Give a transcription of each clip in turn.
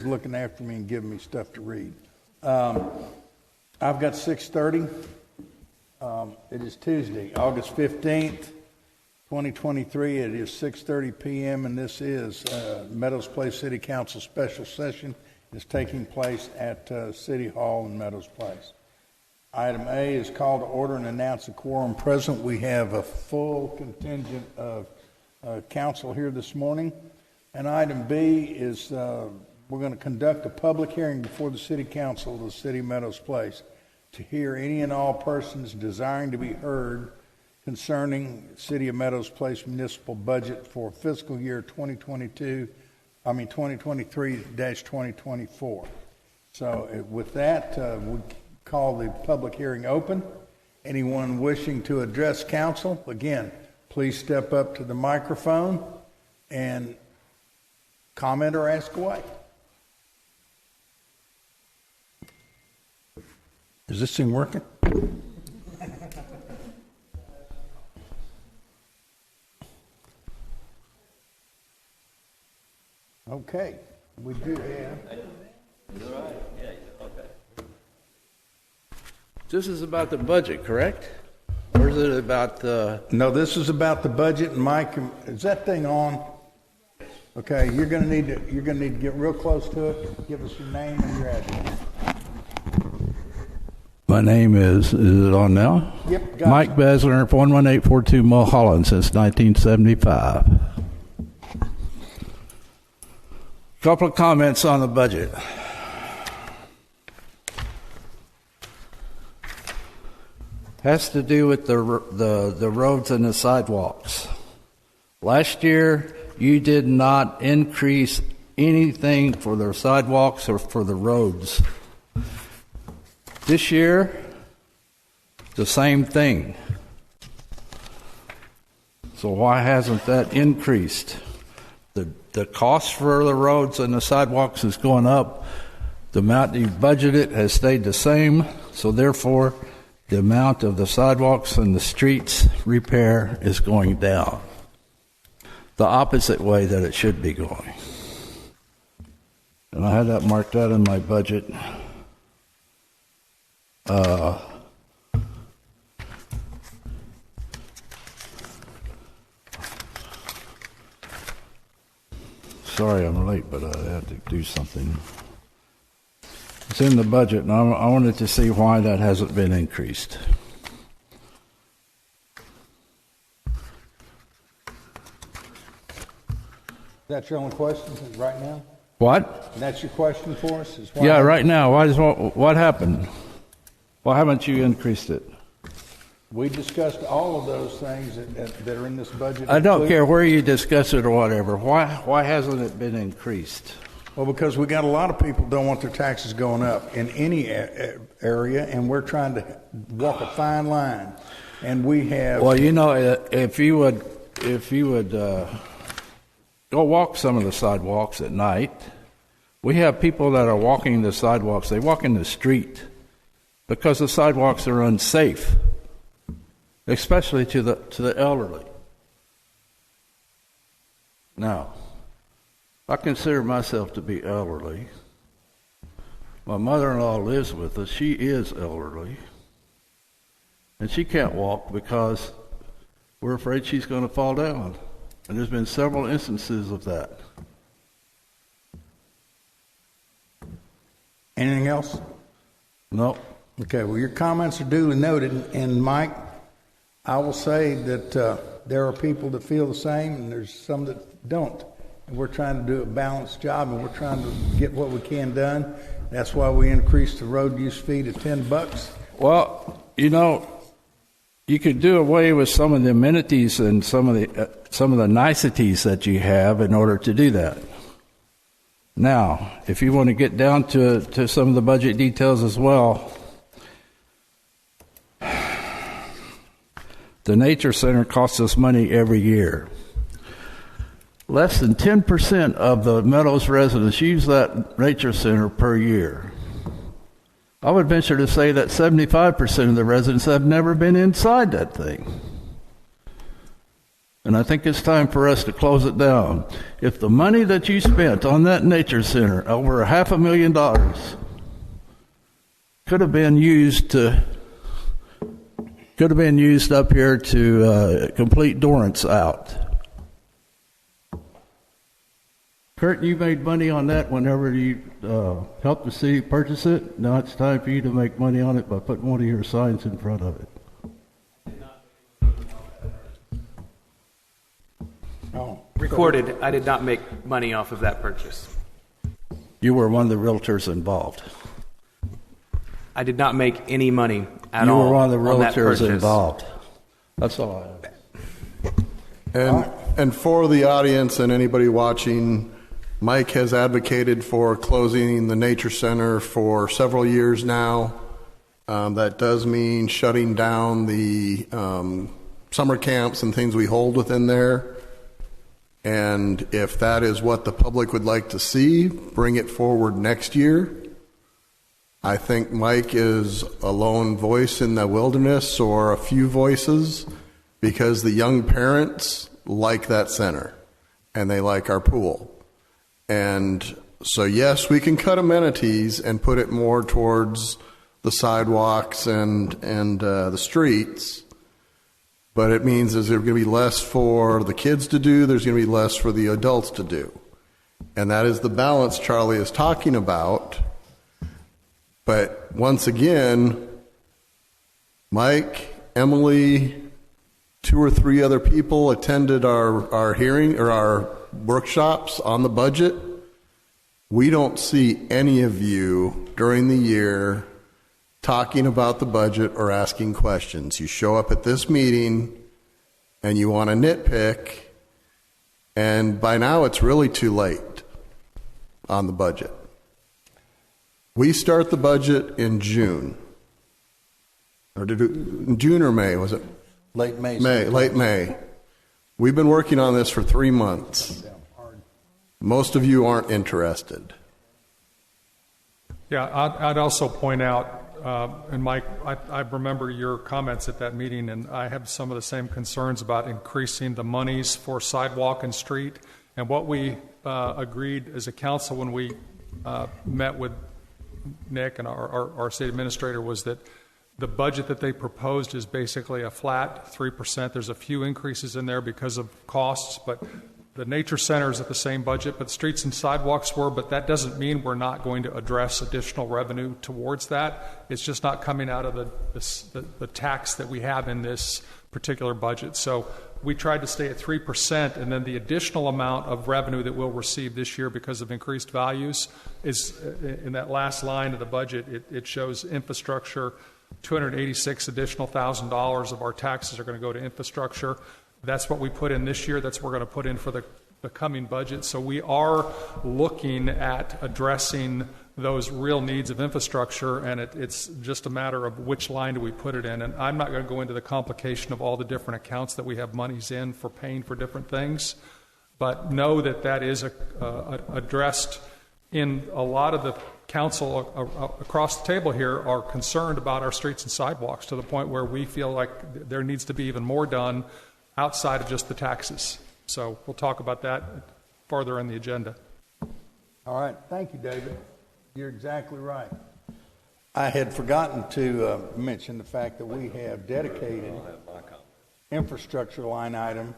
looking after me and giving me stuff to read. I've got 6:30. It is Tuesday, August 15th, 2023. It is 6:30 p.m. and this is Meadows Place City Council special session. It's taking place at City Hall in Meadows Place. Item A is call to order and announce a quorum present. We have a full contingent of council here this morning. And item B is we're going to conduct a public hearing before the City Council of the City of Meadows Place to hear any and all persons desiring to be heard concerning City of Meadows Place municipal budget for fiscal year 2023-2024. So with that, we call the public hearing open. Anyone wishing to address council, again, please step up to the microphone and comment or ask away. Is this thing working? Okay, we do have. This is about the budget, correct? Or is it about the... No, this is about the budget. And Mike, is that thing on? Okay, you're going to need to get real close to it. Give us your name and your address. My name is it on now? Yep, got Mike it. Besler, 11842 Mulholland since 1975. Couple of comments on the budget. Has to do with the roads and the sidewalks. Last year, you did not increase anything for the sidewalks or for the roads. This year, the same thing. So why hasn't that increased? The cost for the roads and the sidewalks is going up. The amount you budgeted has stayed the same. So therefore, the amount of the sidewalks and the streets repair is going down. The opposite way that it should be going. And I had that marked out in my budget. Sorry I'm late, but I had to do something. It's in the budget, and I wanted to see why that hasn't been increased. Is that your only question right now? What? And that's your question for us? Is why Yeah, right now. What happened? Why haven't you increased it? We discussed all of those things that are in this budget. I don't care where you discuss it or whatever. Why hasn't it been increased? Well, because we got a lot of people don't want their taxes going up in any area, and we're trying to walk a fine line. And we have. Well, you know, if you would go walk some of the sidewalks at night. We have people that are walking the sidewalks. They walk in the street because the sidewalks are unsafe, especially to the elderly. Now, I consider myself to be elderly. My mother-in-law lives with us. She is elderly. And she can't walk because we're afraid she's going to fall down. And there's been several instances of that. Anything else? No. Okay, well, your comments are duly noted. And Mike, I will say that there are people that feel the same, and there's some that don't. And we're trying to do a balanced job, and we're trying to get what we can done. That's why we increased the road use fee to $10. Well, you know, you could do away with some of the amenities and some of the niceties that you have in order to do that. Now, if you want to get down to some of the budget details as well, the Nature Center costs us money every year. Less than 10% of the Meadows residents use that Nature Center per year. I would venture to say that 75% of the residents have never been inside that thing. and I think it's time for us to close it down. If the money that you spent on that nature center, over $500,000, could have been used up here to complete Dorrance out. Kurt, you made money on that whenever you helped the city purchase it. Now it's time for you to make money on it by putting one of your signs in front of it. Oh, Recorded, I did not make money off of that purchase. You were one of the realtors involved. I did not make any money at You all were one of the on that realtors purchase. involved. That's all I have. And for the audience and anybody watching, Mike has advocated for closing the Nature Center for several years now. That does mean shutting down the summer camps and things we hold within there. And if that is what the public would like to see, bring it forward next year. I think Mike is a lone voice in the wilderness, or a few voices, because the young parents like that center and they like our pool. And so, yes, we can cut amenities and put it more towards the sidewalks and the streets, but it means there's going to be less for the kids to do, there's going to be less for the adults to do. And that is the balance Charlie is talking about. But once again, Mike, Emily, 2 or 3 other people attended our hearing or our workshops on the budget. We don't see any of you during the year talking about the budget or asking questions. You show up at this meeting and you want to nitpick, and by now it's really too late on the budget. We start the budget in June. Or June or May, was it? late May. Late May. We've been working on this for 3 months. Most of you aren't interested. Yeah, I'd also point out, and Mike, I remember your comments at that meeting, and I have some of the same concerns about increasing the monies for sidewalk and street. And what we agreed as a council when we met with Nick and our state administrator was that the budget that they proposed is basically a flat 3%. There's a few increases in there because of costs, but the nature center is at the same budget, but streets and sidewalks were, but that doesn't mean we're not going to address additional revenue towards that. It's just not coming out of the tax that we have in this particular budget. So we tried to stay at 3%, and then the additional amount of revenue that we'll receive this year because of increased values is in that last line of the budget. It shows infrastructure, $286 additional $1,000 of our taxes are going to go to infrastructure. That's what we put in this year. That's what we're going to put in for the coming budget. So we are looking at addressing those real needs of infrastructure, and it's just a matter of which line do we put it in. And I'm not going to go into the complication of all the different accounts that we have monies in for paying for different things, but know that that is addressed in a lot of the council across the table here are concerned about our streets and sidewalks to the point where we feel like there needs to be even more done outside of just the taxes. So we'll talk about that further in the agenda. All right. Thank you, David. You're exactly right. I had forgotten to mention the fact that we have dedicated infrastructure line item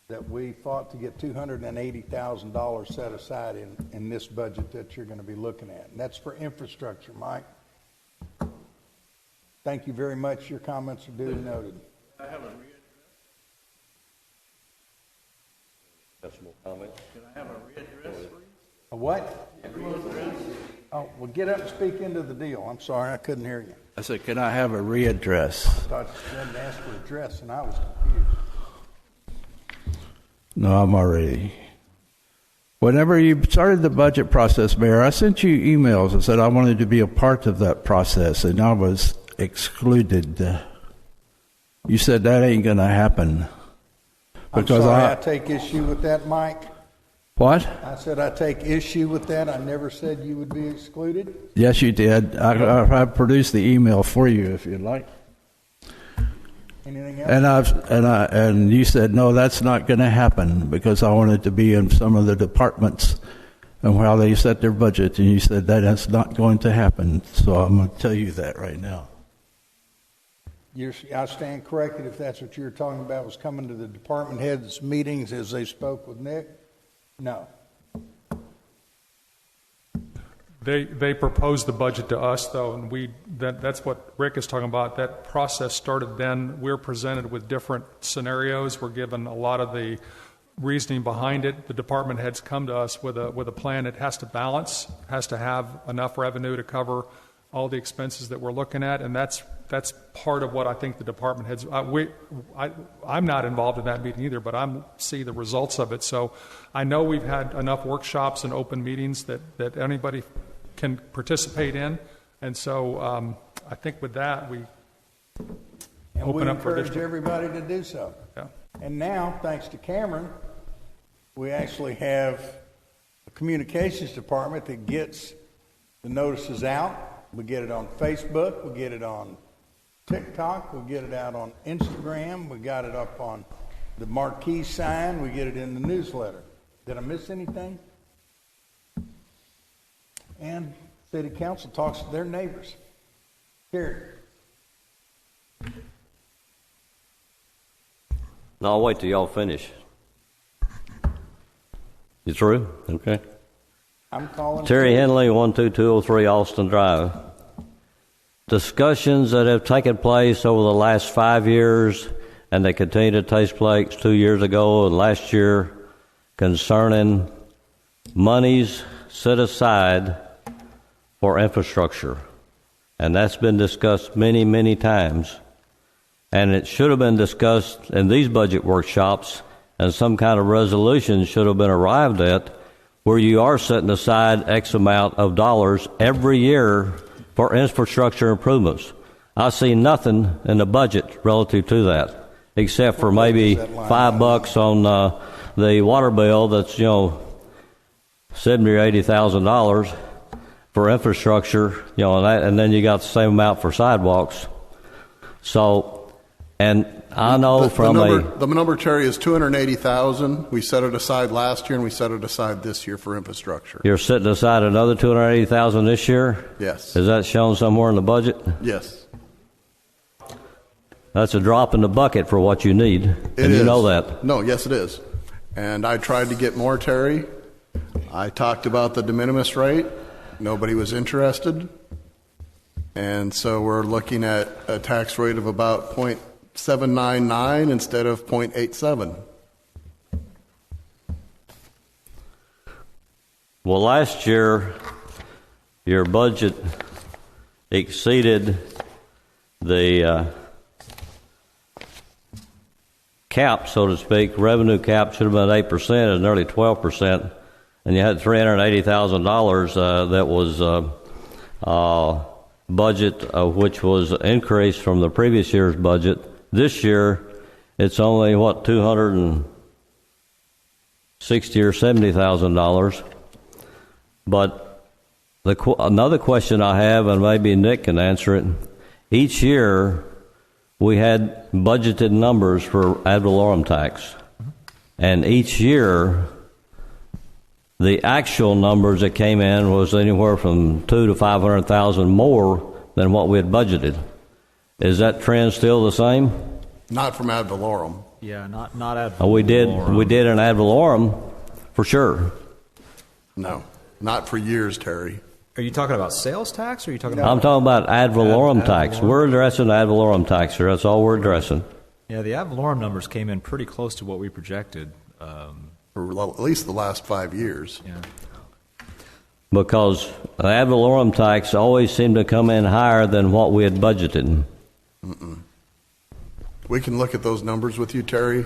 that we fought to get $280,000 set aside in this budget that you're going to be looking at. And that's for infrastructure, Mike. Thank you very much. Your comments are duly noted. I have a decimal comment. Can I have a readdress, please? A what? Oh, well, get up and speak into the deal. I'm sorry, I couldn't hear you. I said, can I have a readdress? I thought you hadn't asked for a dress, and I was confused. No, I'm already. Whenever you started the budget process, Mayor, I sent you emails and said I wanted to be a part of that process, and I was excluded. You said that ain't going to happen. I'm sorry, I take issue with that, Mike. What? I said I take issue with that. I never said you would be excluded. Yes, you did. I produced the email for you if you'd like. Anything else? And you said, no, that's not going to happen because I wanted to be in some of the departments and how they set their budget. And you said that's not going to happen. So I'm going to tell you that right now. I stand corrected if that's what you were talking about, was coming to the department heads' meetings as they spoke with Nick? No. They proposed the budget to us, though, and that's what Rick is talking about. That process started then. We're presented with different scenarios. We're given a lot of the reasoning behind it. The department heads come to us with a plan. It has to balance, has to have enough revenue to cover all the expenses that we're looking at, and that's part of what I think the department heads. I'm not involved in that meeting either, but I see the results of it. So I know we've had enough workshops and open meetings that anybody can participate in, and so I think with that we open up for encourage additional. everybody to do so. Yeah. And now, thanks to Cameron, we actually have a communications department that gets the notices out. We get it on Facebook, we get it on TikTok, we get it out on Instagram, we got it up on the marquee sign, we get it in the newsletter. Did I miss anything? And city council talks to their neighbors. Terry. No, I'll wait till y'all finish. You through? Okay. I'm calling Terry Henley, 12203 Austin Drive. Discussions that have taken place over the last 5 years, and they continue to take place 2 years ago and last year, concerning monies set aside for infrastructure. And that's been discussed many, many times. And it should have been discussed in these budget workshops, and some kind of resolution should have been arrived at where you are setting aside X amount of dollars every year for infrastructure improvements. I see nothing in the budget relative to that, except for maybe $5 on the water bill that's, $70,000 or $80,000 for infrastructure, and then you got the same amount for sidewalks. So, and I know the number, Terry, is $280,000. We set it aside last year, and we set it aside this year for infrastructure. You're setting aside another $280,000 this year? Yes. Is that shown somewhere in the budget? Yes. That's a drop in the bucket for what you need. It is. You know that. No, yes, it is. And I tried to get more, Terry. I talked about the de minimis rate. Nobody was interested. And so we're looking at a tax rate of about 0.799 instead of 0.87. Well, last year, your budget exceeded the cap, so to speak. Revenue cap should have been 8%, and nearly 12%. And you had $380,000 that was budget, which was increased from the previous year's budget. This year, it's only $260,000 or $70,000. But another question I have, and maybe Nick can answer it. Each year, we had budgeted numbers for ad valorem tax, and each year, the actual numbers that came in was anywhere from $200,000 to $500,000 more than what we had budgeted. Is that trend still the same? Not from ad valorem. Yeah, not ad valorem. We did an ad valorem for sure. No, not for years, Terry. Are you talking about sales tax, or are you talking I'm talking about ad valorem tax. We're addressing ad valorem tax here. That's all we're addressing. Yeah, the ad valorem numbers came in pretty close to what we projected. For at least the last 5 years. Yeah. Because the ad valorem tax always seemed to come in higher than what we had budgeted. We can look at those numbers with you, Terry.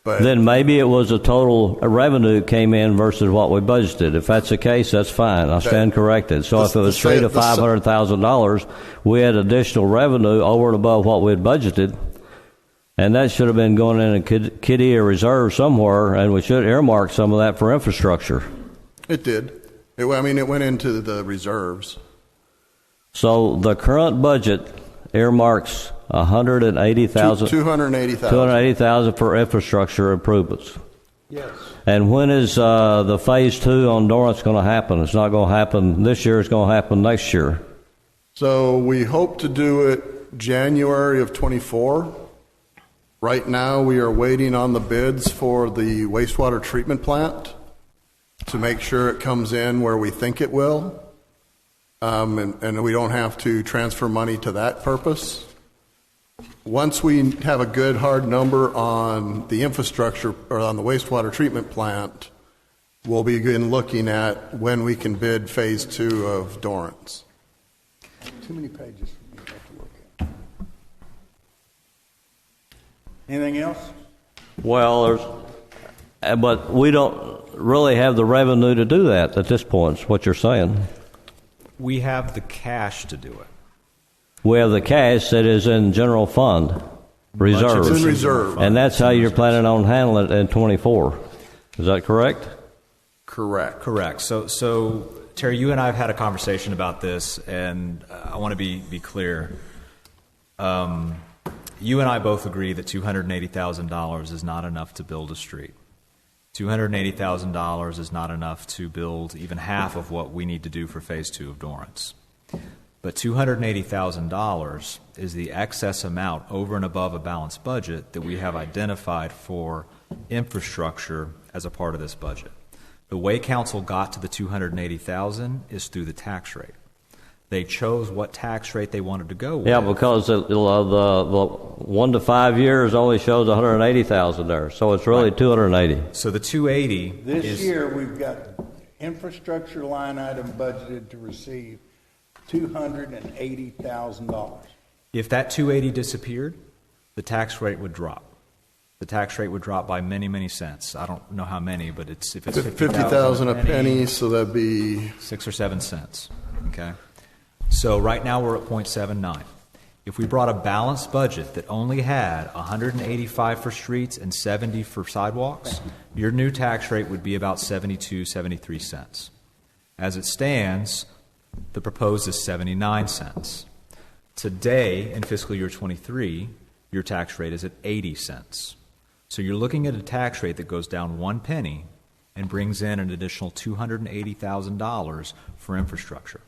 But Then maybe it was a total revenue came in versus what we budgeted. If that's the case, that's fine. I stand corrected. So if it was $300,000 to $500,000, we had additional revenue over and above what we had budgeted. And that should have been going in a kitty or reserve somewhere, and we should earmark some of that for infrastructure. it did. It went into the reserves. So the current budget earmarks 180,000. 280,000. 280,000 for infrastructure improvements. Yes. And when is the phase 2 on Dorrance going to happen? It's not going to happen this year. It's going to happen next year. So we hope to do it January of 24. Right now, we are waiting on the bids for the wastewater treatment plant to make sure it comes in where we think it will, and we don't have to transfer money to that purpose. Once we have a good hard number on the infrastructure or on the wastewater treatment plant, we'll begin looking at when we can bid phase 2 of Dorrance. Too many pages for me to have to look at. Anything else? Well, but we don't really have the revenue to do that at this point, is what you're saying. We have the cash to do it. We have the cash that is in general fund reserve. It's in reserve. And that's how you're planning on handling it in 24. Is that correct? Correct. Correct. So Terry, you and I have had a conversation about this, and I want to be clear. You and I both agree that $280,000 is not enough to build a street. $280,000 is not enough to build even half of what we need to do for phase 2 of Dorrance. But $280,000 is the excess amount over and above a balanced budget that we have identified for infrastructure as a part of this budget. The way council got to the $280,000 is through the tax rate. They chose what tax rate they wanted to go with. Yeah, because the 1 to 5 years only shows 180,000 there, so it's really 280. So the 280 This is year, we've got infrastructure line item budgeted to receive $280,000. if that 280 disappeared, the tax rate would drop. The tax rate would drop by many, many cents. I don't know how many, but if it's 50,000 a penny, so that'd be 6 or 7 cents. Okay. So right now we're at 0.79. If we brought a balanced budget that only had 185 for streets and 70 for sidewalks, your new tax rate would be about 72, 73 cents. As it stands, the proposed is 79 cents. Today, in fiscal year 23, your tax rate is at 80 cents. So you're looking at a tax rate that goes down 1 penny and brings in an additional $280,000 for infrastructure.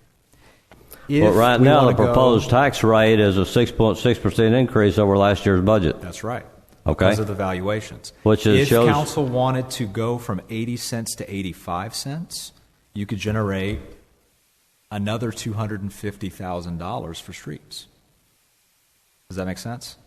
But right now, the proposed tax rate is a 6.6% increase over last year's budget. That's right. Okay. Because of the valuations. Which is if shows, council wanted to go from 80 cents to 85 cents, you could generate another $250,000 for streets. Does that make sense?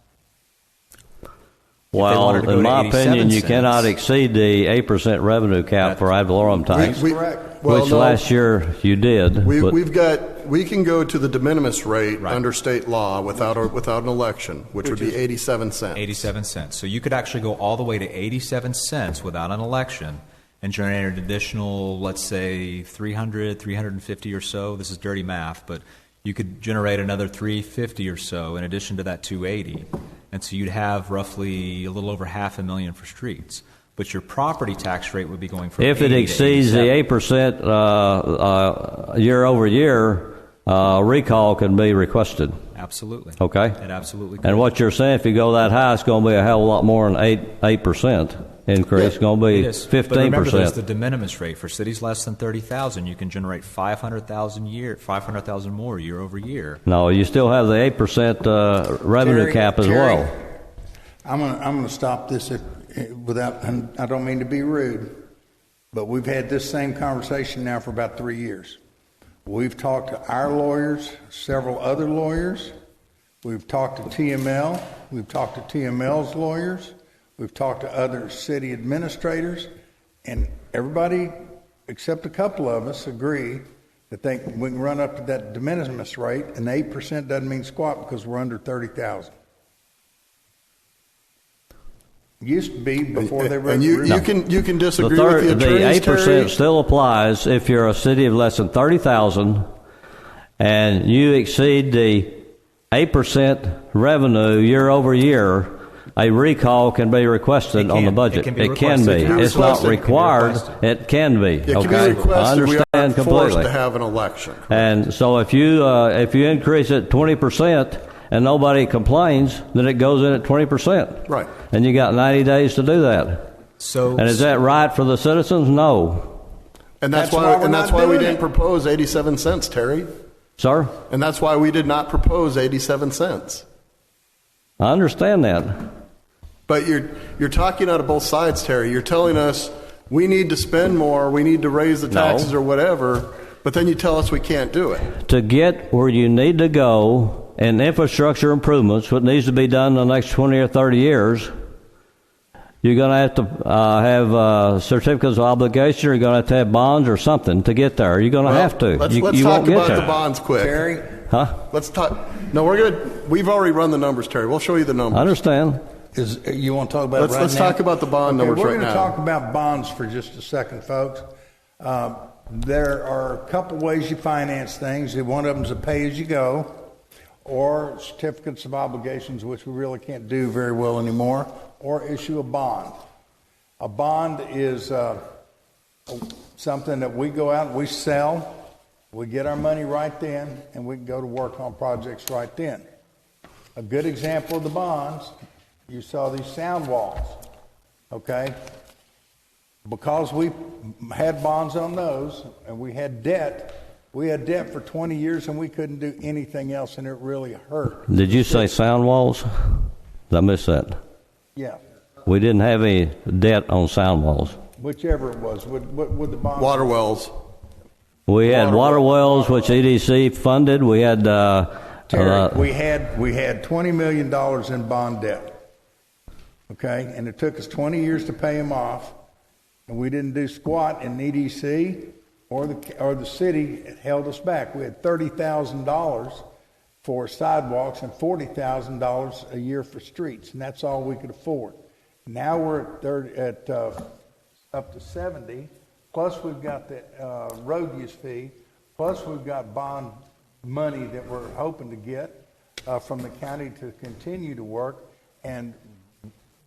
well, in my opinion, you cannot exceed the 8% revenue cap for ad valorem tax, Correct. which last year you did. but- we can go to the de minimis rate under state law without an election, which would be 87 cents. 87 cents. So you could actually go all the way to 87 cents without an election and generate an additional, let's say, 300, 350 or so. This is dirty math, but you could generate another 350 or so in addition to that 280. And so you'd have roughly a little over $500,000 for streets. But your property tax rate would be going from If it 80 to exceeds the 87. 8% year over year, recall can be requested. Absolutely. Okay? It absolutely could. And what you're saying, if you go that high, it's going to be a hell of a lot more than 8% increase. It's going to be It is. But remember, there's 15%. the de minimis rate. For cities less than 30,000, you can generate 500,000 more year over year. No, you still have the 8% revenue Terry, cap as Terry, well. I'm gonna stop this without, and I don't mean to be rude, but we've had this same conversation now for about 3 years. We've talked to our lawyers, several other lawyers. We've talked to TML. We've talked to TML's lawyers. We've talked to other city administrators, and everybody, except a couple of us, agree that we can run up to that de minimis rate, and 8% doesn't mean squat because we're under 30,000. Used to be before they wrote And the you rule. can disagree with the attorneys, 8% Terry. still applies if you're a city of less than 30,000 and you exceed the 8% revenue year over year. A recall can be requested on the budget. It can be It can requested. be. It's not Requested. required. It can be. It can Okay, be I requested. We understand aren't forced completely. to have an election. And so if you increase it 20% and nobody complains, then it goes in at 20%. Right. And you got 90 days to do that. So, And is that right for the citizens? No. And that's That's why why we're and that's not why we doing didn't it. propose 87 cents, Terry. Sir, And that's why we did not propose 87 cents. I understand that. But you're talking out of both sides, Terry. You're telling us we need to spend more, we need to raise the taxes or whatever, but then you tell us we can't do it. To get where you need to go in infrastructure improvements, what needs to be done in the next 20 or 30 years, you're going to have to have certificates of obligation, or you're going to have bonds or something to get there. You're going to have to. Let's you talk won't get about there. the bonds quick. Terry, Huh? Let's talk. No, we've already run the numbers, Terry. We'll show you the numbers. I understand. you want to talk about it right Let's now? talk about the bond numbers we're right going now. to talk about bonds for just a second, folks. There are a couple ways you finance things. One of them is a pay-as-you-go, or certificates of obligations, which we really can't do very well anymore, or issue a bond. A bond is something that we go out and we sell. We get our money right then, and we can go to work on projects right then. A good example of the bonds, you saw these sound walls, okay? Because we had bonds on those, and we had debt for 20 years, and we couldn't do anything else, and it really hurt. Did you say sound walls? Did I miss that? Yeah, We didn't have any debt on sound walls. whichever it was, with the bonds. Water wells. We had water wells, which EDC funded. We had Terry, we had $20 million in bond debt, okay? And it took us 20 years to pay them off, and we didn't do squat in EDC or the city. It held us back. We had $30,000 for sidewalks and $40,000 a year for streets, and that's all we could afford. Now we're at up to 70. Plus, we've got the road use fee. Plus, we've got bond money that we're hoping to get from the county to continue to work. And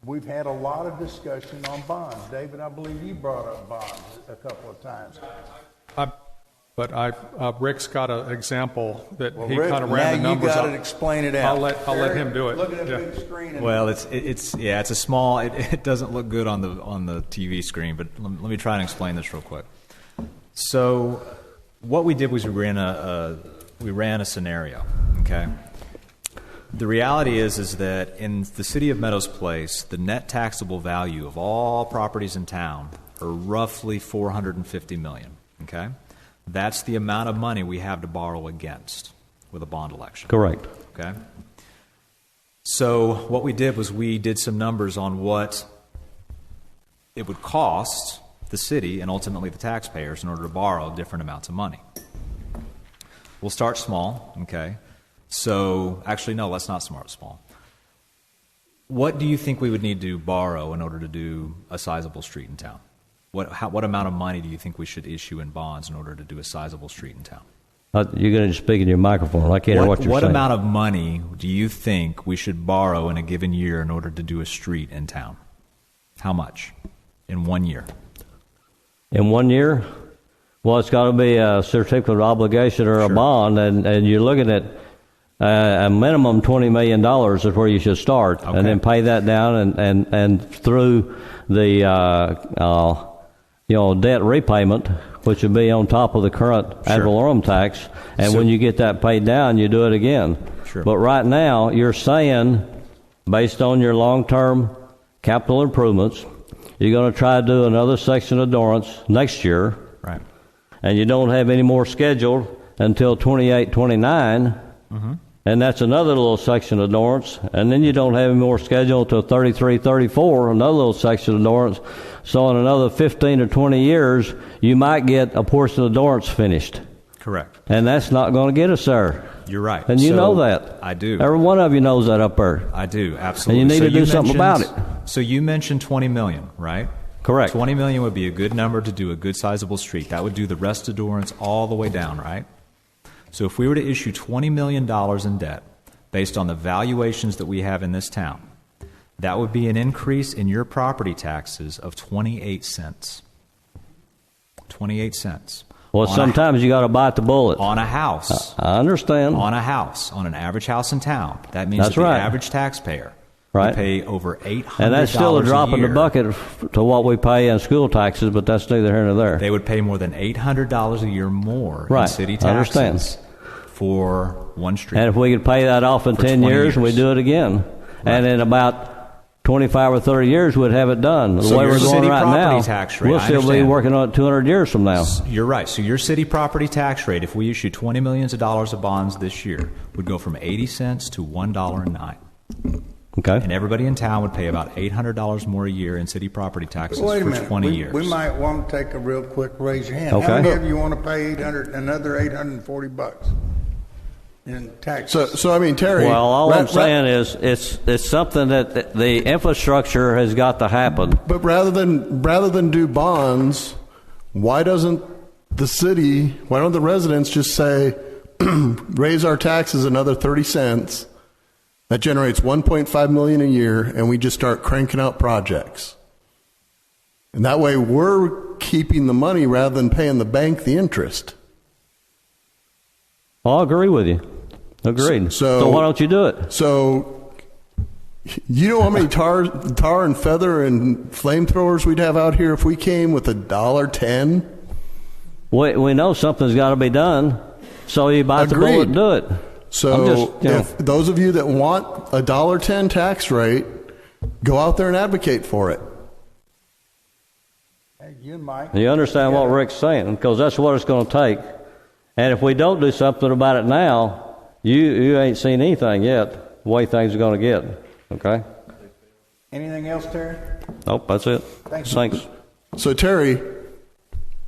we've had a lot of discussion on bonds. David, I believe you brought up bonds a couple of times. Rick's got an example that he Rick, kind of ran the now you numbers got up. to explain it out. I'll let him do it. Look at that Yeah. big screen. And well, it's a small. It doesn't look good on the TV screen, but let me try and explain this real quick. So, what we did was we ran a scenario. Okay. The reality is that in the city of Meadows Place, the net taxable value of all properties in town are roughly $450 million. Okay. That's the amount of money we have to borrow against with a bond election. correct. Okay? So what we did was we did some numbers on what it would cost the city and ultimately the taxpayers in order to borrow different amounts of money. We'll start small, okay? So, actually, no, let's not start small. What do you think we would need to borrow in order to do a sizable street in town? What amount of money do you think we should issue in bonds in order to do a sizable street in town? You're going to speak in your microphone. I can't hear what you're What saying. amount of money do you think we should borrow in a given year in order to do a street in town? How much in 1 year? In 1 year? Well, it's got to be a certificate of obligation or a bond, and you're looking at a minimum $20 million is where you should start, Okay. and then pay that down, and through the debt repayment, which would be on top of the current ad valorem tax, and when you get that paid down, you do it again. Sure. But right now, you're saying, based on your long-term capital improvements, you're going to try to do another section of Dorrance next year, Right. and you don't have any more scheduled until 28, 29, and that's another little section of Dorrance, and then you don't have any more scheduled until 33, 34, another little section of Dorrance. So in another 15 or 20 years, you might get a portion of Dorrance finished, Correct. and that's not going to get us there. You're right. And you So, know that. I do. Every one of you knows that up there. I do, absolutely. And you need to do you something about mentioned- So you mentioned $20 million, right? Correct. $20 million would be a good number to do a good sizable street. That would do the rest of Dorrance all the way down, right? So if we were to issue $20 million in debt based on the valuations that we have in this town, that would be an increase in your property taxes of 28 cents. 28 cents. Well, On a- sometimes you got to bite the bullet. On a house. I understand. On a house, on an average house in town. That means That's that the right. average taxpayer Right. would pay over $800 And that's still a drop in the year. bucket to what we pay in school taxes, but that's neither here nor there. They would pay more than $800 a year more in Right. city I understand. taxes for one street. And if we could pay that off in For 10 20 years, we'd years. do it again. And in about 25 or 30 years, we'd have it done. The So way your we're going city right property now, tax rate, we'll I still be understand. working on it 200 years from now. You're right. So your city property tax rate, if we issue $20 million of bonds this year, would go from 80 cents to $1.09. Okay? And everybody in town would pay about $800 more a year in city property taxes Wait a for minute. 20 we, years. We might want to take a real quick raise your hand. Okay. How many of you want to pay another $840 in taxes? So I mean, Terry. Well, all ra- I'm ra- saying is it's something that the infrastructure has got to happen. But rather than do bonds, why don't the residents just say, raise our taxes another 30 cents? That generates $1.5 million a year, and we just start cranking out projects. And that way, we're keeping the money rather than paying the bank the interest. I'll agree with you. Agreed. So why don't you do it? So, you know how many tar and feather and flamethrowers we'd have out here if we came with $1.10? We know something's got to be done, so you bite the Agreed. bullet and do it. So I'm just, you know, if those of you that want a $1.10 tax rate, go out there and advocate for it. Hey, you and Mike. you understand what Rick's saying, because that's what it's going to take. And if we don't do something about it now, you ain't seen anything yet, the way things are going to get. Okay? Anything else, Terry? Nope, that's it. Thanks. Thanks. So Terry,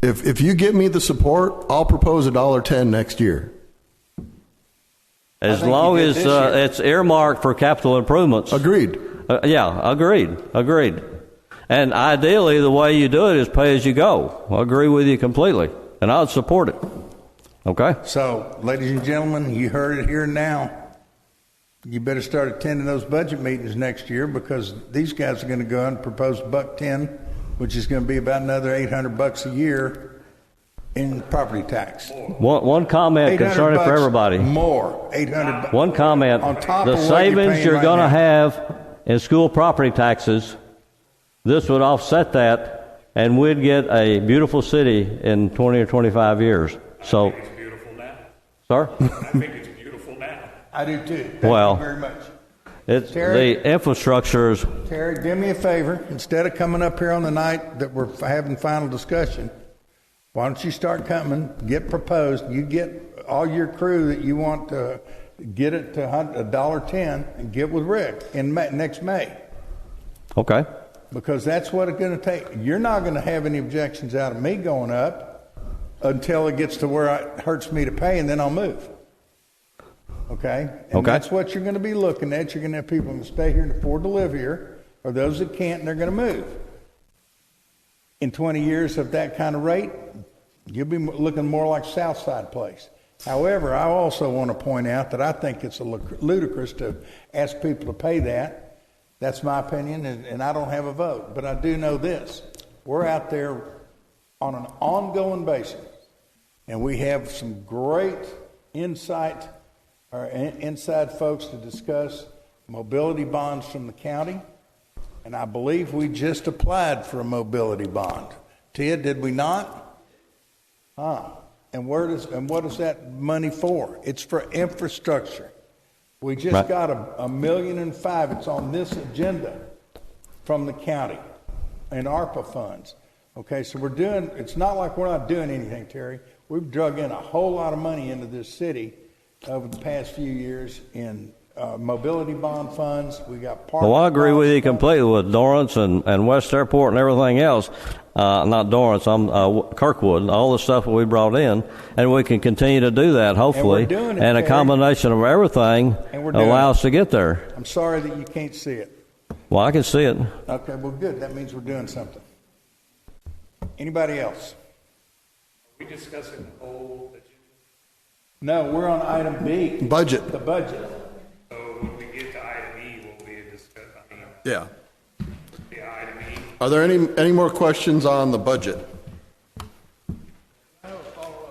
if you give me the support, I'll propose a $1.10 next year. As think long you did as this year. it's earmarked for capital improvements. Agreed. Yeah, agreed. And ideally, the way you do it is pay as you go. I agree with you completely, and I would support it. Okay? So, ladies and gentlemen, you heard it here now. You better start attending those budget meetings next year, because these guys are going to go out and propose $1.10, which is going to be about another $800 a year in property tax. One comment concerning for $800 everybody. More, $800. One comment. On top The of what you're savings paying you're right going to now. have in school property taxes, this would offset that, and we'd get a beautiful city in 20 or 25 years. So, It's beautiful now. sir? I think it's beautiful now. I do too. Thank Well, you very much. It's Terry? the infrastructure is. Terry, do me a favor. Instead of coming up here on the night that we're having final discussion, why don't you start coming, get proposed, you get all your crew that you want to get it to $1.10 and get with Rick in next May. Okay. Because that's what it's going to take. You're not going to have any objections out of me going up until it gets to where it hurts me to pay, and then I'll move. Okay? And Okay. that's what you're going to be looking at. You're going to have people who stay here and afford to live here, or those that can't, and they're going to move. In 20 years of that kind of rate, you'll be looking more like Southside place. However, I also want to point out that I think it's ludicrous to ask people to pay that. That's my opinion, and I don't have a vote. But I do know this. We're out there on an ongoing basis, and we have some great inside folks to discuss mobility bonds from the county. And I believe we just applied for a mobility bond. Ted, did we not? And what is that money for? It's for infrastructure. We just Right. got $1.5 million. It's on this agenda from the county and ARPA funds. Okay, so it's not like we're not doing anything, Terry. We've drug in a whole lot of money into this city over the past few years in mobility bond funds. We got park. Well, I agree with you bonds. completely with Dorrance and West Airport and everything else. Not Dorrance, I'm Kirkwood, all the stuff that we brought in, and we can continue to do that, hopefully. And we're doing it, and a Terry. combination of everything And we're doing allow it. us to get there. I'm sorry that you can't see it. Well, I can see it. Okay, well, good. That means we're doing something. Anybody else? We discussing the whole agenda. No, we're on item B. Budget. The budget. So when we get to item E, will we discuss, Yeah. the item E? Are there any more questions on the budget? Follow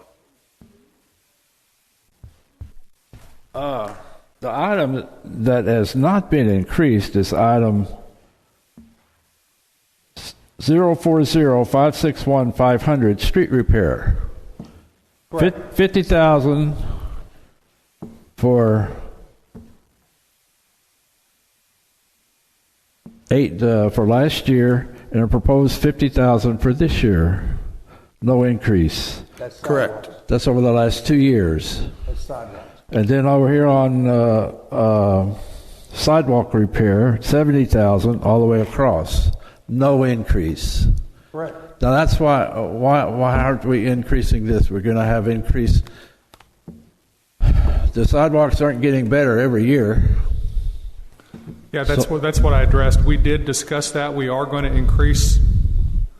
The item that has not been increased is item 040-561-500, street repair. 50,000 for for last year, and a proposed 50,000 for this year. No increase. That's Correct. sidewalks. That's over the last 2 years. That's sidewalks. And then over here on sidewalk repair, 70,000 all the way across. No increase. Correct. Now that's why aren't we increasing this? We're going to have increase. The sidewalks aren't getting better every year. Yeah, that's what I addressed. We did discuss that. We are going to increase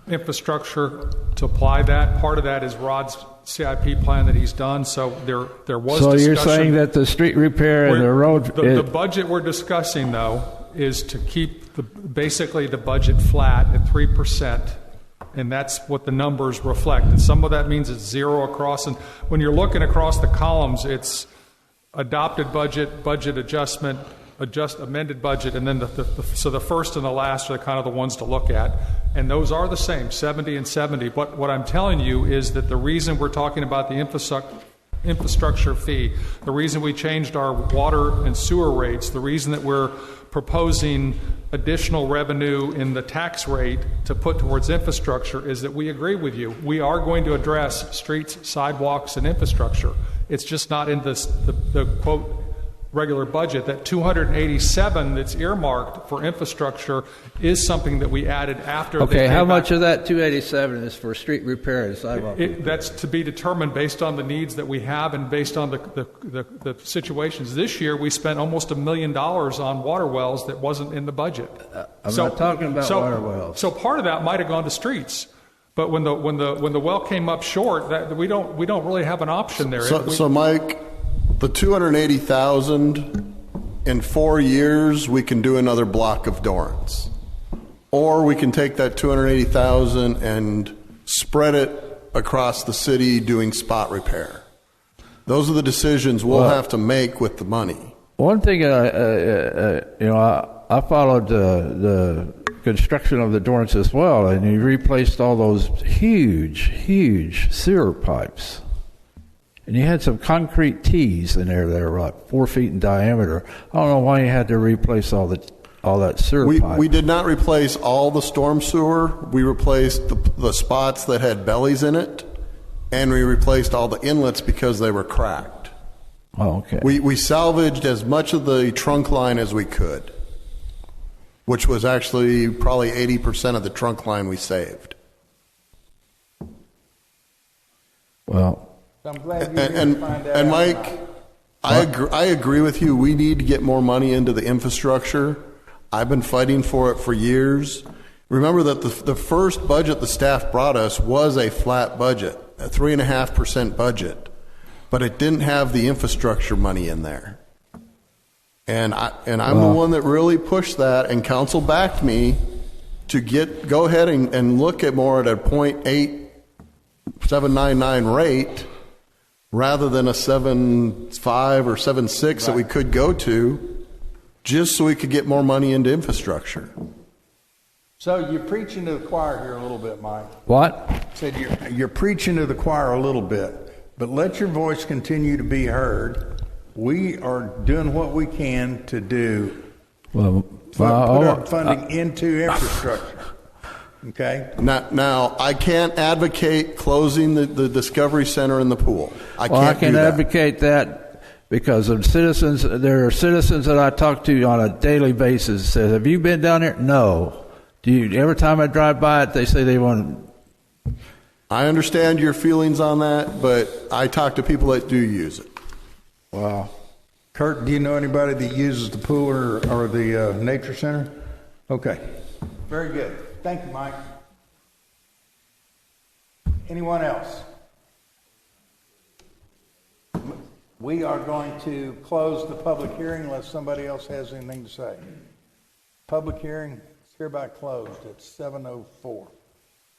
infrastructure to apply that. Part of that is Rod's CIP plan that he's done. So there was So discussion. you're saying that the street repair and the road... The budget we're discussing, though, is to keep basically the budget flat at 3%, and that's what the numbers reflect. And some of that means it's zero across. And when you're looking across the columns, it's adopted budget, budget adjustment, amended budget, and then so the first and the last are kind of the ones to look at. And those are the same, 70 and 70. But what I'm telling you is that the reason we're talking about the infrastructure fee, the reason we changed our water and sewer rates, the reason that we're proposing additional revenue in the tax rate to put towards infrastructure is that we agree with you. We are going to address streets, sidewalks, and infrastructure. It's just not in the quote regular budget. That 287 that's earmarked for infrastructure is something that we added after. Okay, how much of that 287 is for street repair and sidewalk? That's to be determined based on the needs that we have and based on the situations. This year we spent almost $1 million on water wells that wasn't in the budget. I'm not talking about water wells. So part of that might have gone to streets. But when the well came up short, that we don't really have an option there. So Mike, the 280,000 in 4 years, we can do another block of Dorrance, or we can take that 280,000 and spread it across the city doing spot repair. Those are the decisions we'll have to make with the money. One thing, I followed the construction of the Dorrance as well, and he replaced all those huge sewer pipes. And you had some concrete T's in there that are about 4 feet in diameter. I don't know why you had to replace all that sewer pipe. We did not replace all the storm sewer. We replaced the spots that had bellies in it, and we replaced all the inlets because they were cracked. Oh, okay. We salvaged as much of the trunk line as we could, which was actually probably 80% of the trunk line we saved. So Well... I'm glad you're here to find out. And Mike, I agree with you. We need to get more money into the infrastructure. I've been fighting for it for years. Remember that the first budget the staff brought us was a flat budget, a 3.5% budget, but it didn't have the infrastructure money in there. And I'm the one that really pushed that, and council backed me to go ahead and look at more at a 0.8799 rate, rather than a 7.5 or 7.6 that we could go to, just so we could get more money into infrastructure. So you're preaching to the choir here a little bit, Mike. What? Said you're preaching to the choir a little bit, but let your voice continue to be heard. We are doing what we can to do. Well, Put our funding into infrastructure. Okay. Now, I can't advocate closing the Discovery Center and the pool. I can advocate that because of citizens. There are citizens that I talk to on a daily basis that say, have you been down there? No. Every time I drive by it, they say they want... I understand your feelings on that, but I talk to people that do use it. Wow. Kurt, do you know anybody that uses the pool or the nature center? Okay. Very good. Thank you, Mike. Anyone else? We are going to close the public hearing unless somebody else has anything to say. Public hearing is hereby closed at 7:04.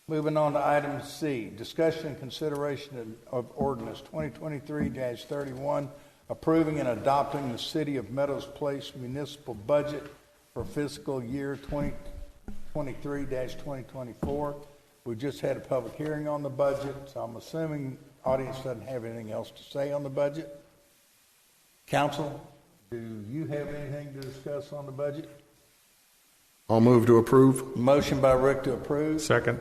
Moving on to item C, discussion and consideration of ordinance 2023-31, approving and adopting the City of Meadows Place municipal budget for fiscal year 2023-2024. We just had a public hearing on the budget, so I'm assuming the audience doesn't have anything else to say on the budget. Council, do you have anything to discuss on the budget? I'll move to approve. Motion by Rick to approve. Second.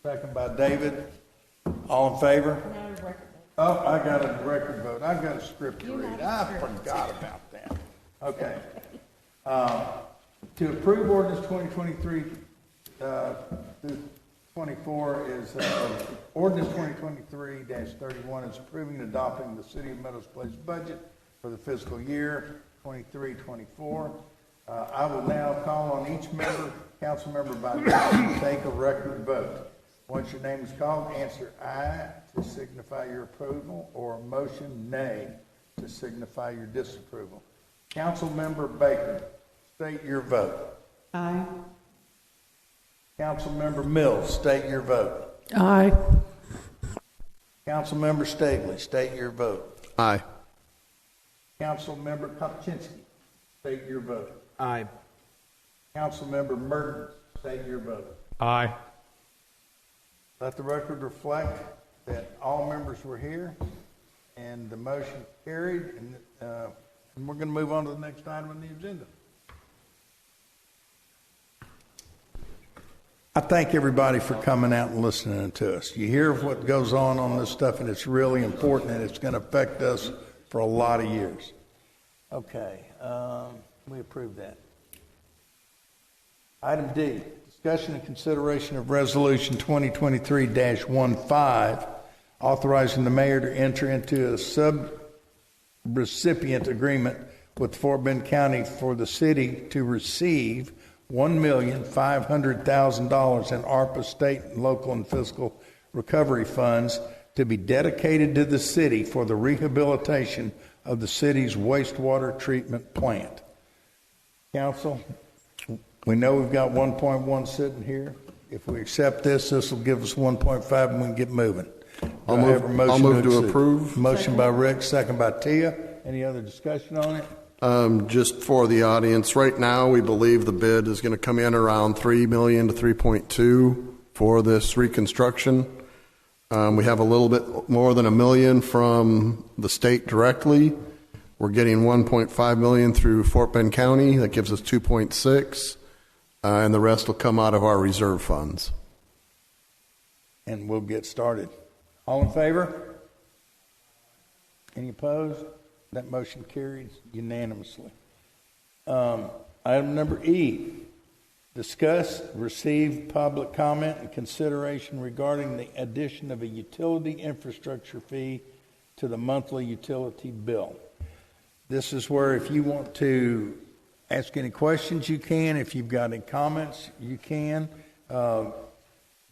Second by David. All in favor? Oh, I got a record vote. I've got a script to read. I forgot about that. Okay. To approve ordinance 2023-24 is, ordinance 2023-31 is approving and adopting the City of Meadows Place budget for the fiscal year 23-24. I will now call on each council member by name to take a record vote. Once your name is called, answer aye to signify your approval, or motion nay to signify your disapproval. Council member Baker, state your vote. Aye. Council member Mills, state your vote. Aye. Council member Stagley, state your vote. Aye. Council member Kopczynski, state your vote. Aye. Council member Mertens, state your vote. Aye. Let the record reflect that all members were here, and the motion carried, and we're going to move on to the next item on the agenda. I thank everybody for coming out and listening to us. You hear what goes on this stuff, and it's really important, and it's going to affect us for a lot of years. Okay, we approve that. Item D, discussion and consideration of Resolution 2023-15, authorizing the mayor to enter into a sub-recipient agreement with Fort Bend County for the city to receive $1,500,000 in ARPA state, local, and fiscal recovery funds to be dedicated to the city for the rehabilitation of the city's wastewater treatment plant. Council, we know we've got 1.1 sitting here. If we accept this will give us 1.5 and we can get moving. I'll move to approve. Motion by Rick, second by Tia. Any other discussion on it? Just for the audience, right now we believe the bid is going to come in around $3 million to 3.2 for this reconstruction. We have a little bit more than $1 million from the state directly. We're getting $1.5 million through Fort Bend County. That gives us 2.6, and the rest will come out of our reserve funds. And we'll get started. All in favor? Any opposed? That motion carries unanimously. Item number E, discuss, receive public comment and consideration regarding the addition of a utility infrastructure fee to the monthly utility bill. This is where if you want to ask any questions, you can. If you've got any comments, you can.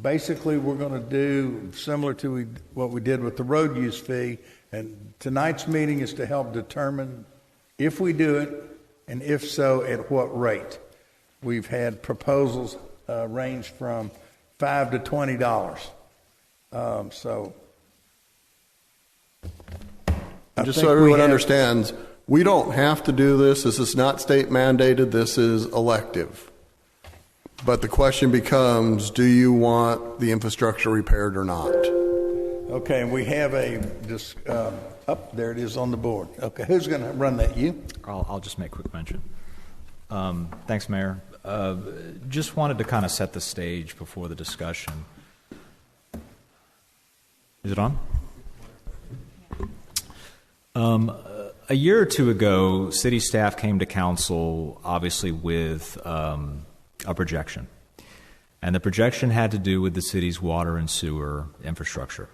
Basically, we're going to do similar to what we did with the road use fee. And tonight's meeting is to help determine if we do it, and if so, at what rate. We've had proposals range from $5 to $20. Just so everyone understands, we don't have to do this. This is not state mandated. This is elective. But the question becomes, do you want the infrastructure repaired or not? Okay, and we have there it is on the board. Okay, who's going to run that? You? I'll just make quick mention. Thanks, Mayor. Just wanted to kind of set the stage before the discussion. Is it on? A year or two ago, city staff came to council, obviously, with a projection. And the projection had to do with the city's water and sewer infrastructure.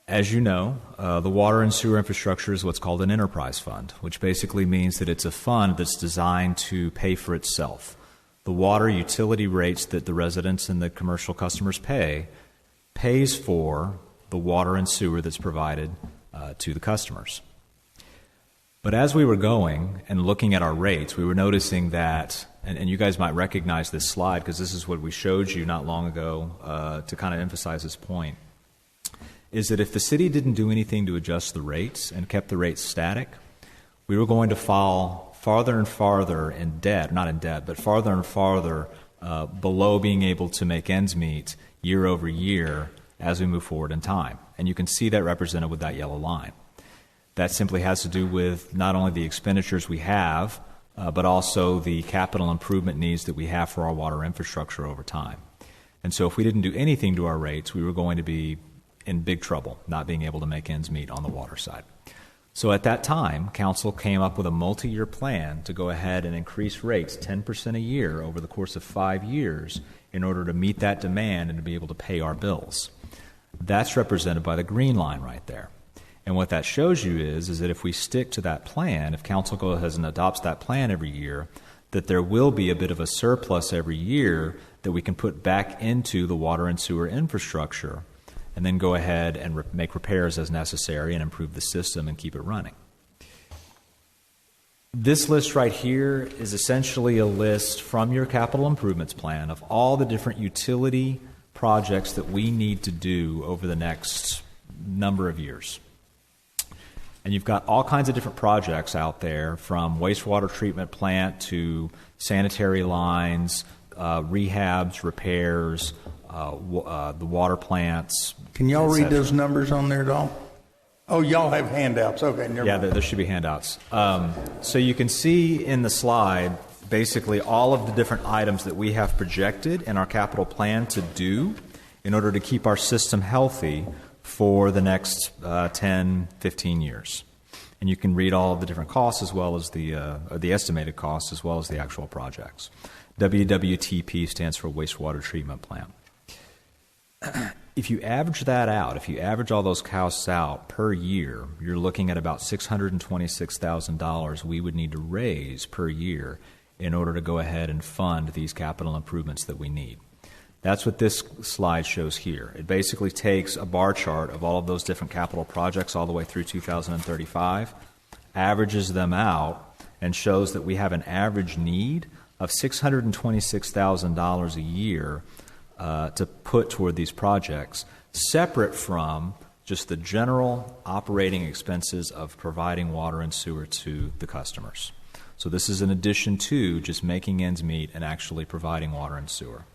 As you know, the water and sewer infrastructure is what's called an enterprise fund, which basically means that it's a fund that's designed to pay for itself. The water utility rates that the residents and the commercial customers pays for the water and sewer that's provided to the customers. But as we were going and looking at our rates, we were noticing that, and you guys might recognize this slide because this is what we showed you not long ago to kind of emphasize this point, is that if the city didn't do anything to adjust the rates and kept the rates static, we were going to fall farther and farther in debt, not in debt, but farther and farther below being able to make ends meet year over year as we move forward in time. And you can see that represented with that yellow line. That simply has to do with not only the expenditures we have, but also the capital improvement needs that we have for our water infrastructure over time. And so if we didn't do anything to our rates, we were going to be in big trouble, not being able to make ends meet on the water side. So at that time, Council came up with a multi-year plan to go ahead and increase rates 10% a year over the course of 5 years in order to meet that demand and to be able to pay our bills. That's represented by the green line right there. And what that shows you is that if we stick to that plan, if Council goes ahead and adopts that plan every year, that there will be a bit of a surplus every year that we can put back into the water and sewer infrastructure and then go ahead and make repairs as necessary and improve the system and keep it running. This list right here is essentially a list from your capital improvements plan of all the different utility projects that we need to do over the next number of years. And you've got all kinds of different projects out there, from wastewater treatment plant to sanitary lines, rehabs, repairs, the water plants. Can y'all read those numbers on there at all? Oh, y'all have handouts. Okay, never mind. There should be handouts. So you can see in the slide basically all of the different items that we have projected in our capital plan to do in order to keep our system healthy for the next 10, 15 years. And you can read all of the different costs as well as the estimated costs as well as the actual projects. WWTP stands for wastewater treatment plant. If you average that out, if you average all those costs out per year, you're looking at about $626,000 we would need to raise per year in order to go ahead and fund these capital improvements that we need. That's what this slide shows here. It basically takes a bar chart of all of those different capital projects all the way through 2035, averages them out, and shows that we have an average need of $626,000 a year to put toward these projects, separate from just the general operating expenses of providing water and sewer to the customers. So this is in addition to just making ends meet and actually providing water and sewer.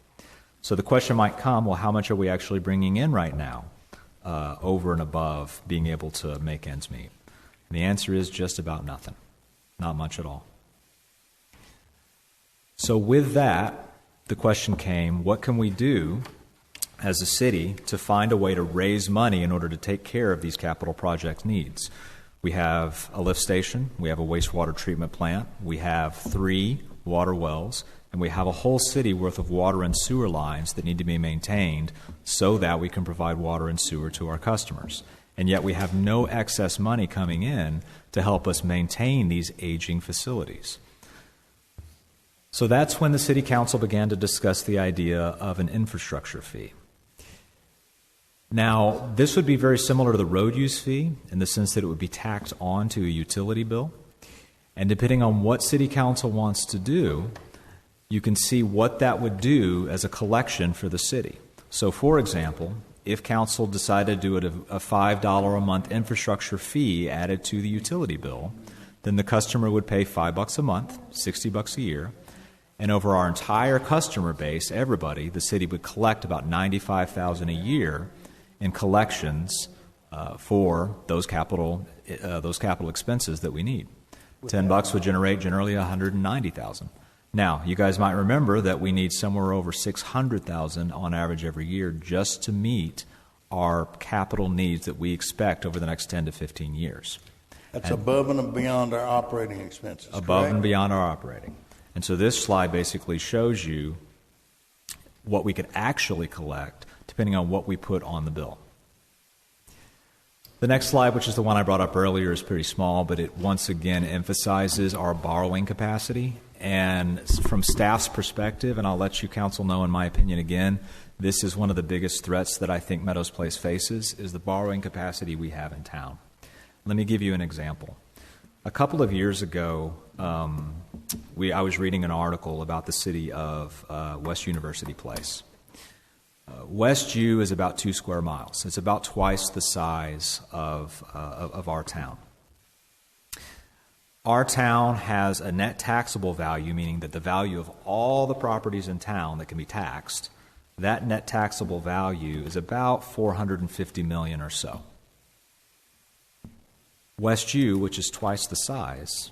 So the question might come, well, how much are we actually bringing in right now over and above being able to make ends meet? And the answer is just about nothing, not much at all. So with that, the question came, what can we do as a city to find a way to raise money in order to take care of these capital project needs? We have a lift station, we have a wastewater treatment plant, we have 3 water wells, and we have a whole city worth of water and sewer lines that need to be maintained so that we can provide water and sewer to our customers. And yet we have no excess money coming in to help us maintain these aging facilities. So that's when the City Council began to discuss the idea of an infrastructure fee. Now, this would be very similar to the road use fee in the sense that it would be tacked on to a utility bill. And depending on what City Council wants to do, you can see what that would do as a collection for the city. So, for example, if Council decided to do a $5 a month infrastructure fee added to the utility bill, then the customer would pay $5 a month, $60 a year, and over our entire customer base, everybody, the city would collect about $95,000 a year in collections for those capital expenses that we need. $10 would generate generally $190,000. Now, you guys might remember that we need somewhere over $600,000 on average every year just to meet our capital needs that we expect over the next 10 to 15 years. That's above and beyond our operating expenses. Above correct? and beyond our operating. And so this slide basically shows you what we could actually collect depending on what we put on the bill. The next slide, which is the one I brought up earlier, is pretty small, but it once again emphasizes our borrowing capacity. And from staff's perspective, and I'll let you council know in my opinion again, this is one of the biggest threats that I think Meadows Place faces, is the borrowing capacity we have in town. Let me give you an example. A couple of years ago, I was reading an article about the city of West University Place. West U is about 2 square miles. It's about twice the size of our town. Our town has a net taxable value, meaning that the value of all the properties in town that can be taxed, that net taxable value is about $450 million or so. West U, which is twice the size,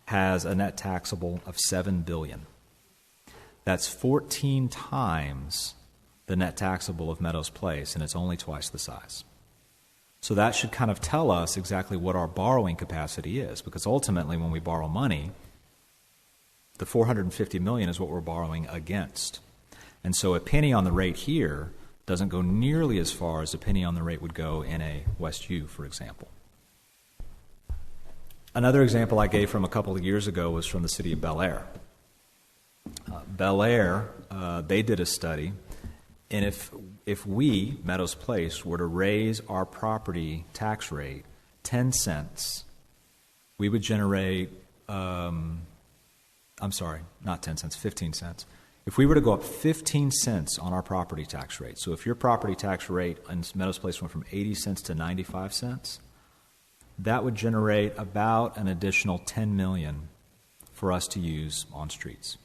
has a net taxable of $7 billion. That's 14 times the net taxable of Meadows Place, and it's only twice the size. So that should kind of tell us exactly what our borrowing capacity is, because ultimately when we borrow money, the $450 million is what we're borrowing against. And so a penny on the rate here doesn't go nearly as far as a penny on the rate would go in a West U, for example. Another example I gave from a couple of years ago was from the city of Bel Air. Bel Air, they did a study, and if we, Meadows Place, were to raise our property tax rate 10 cents, we would generate, not 10 cents, 15 cents. If we were to go up 15 cents on our property tax rate, so if your property tax rate in Meadows Place went from 80 cents to 95 cents, that would generate about an additional $10 million for us to use on streets.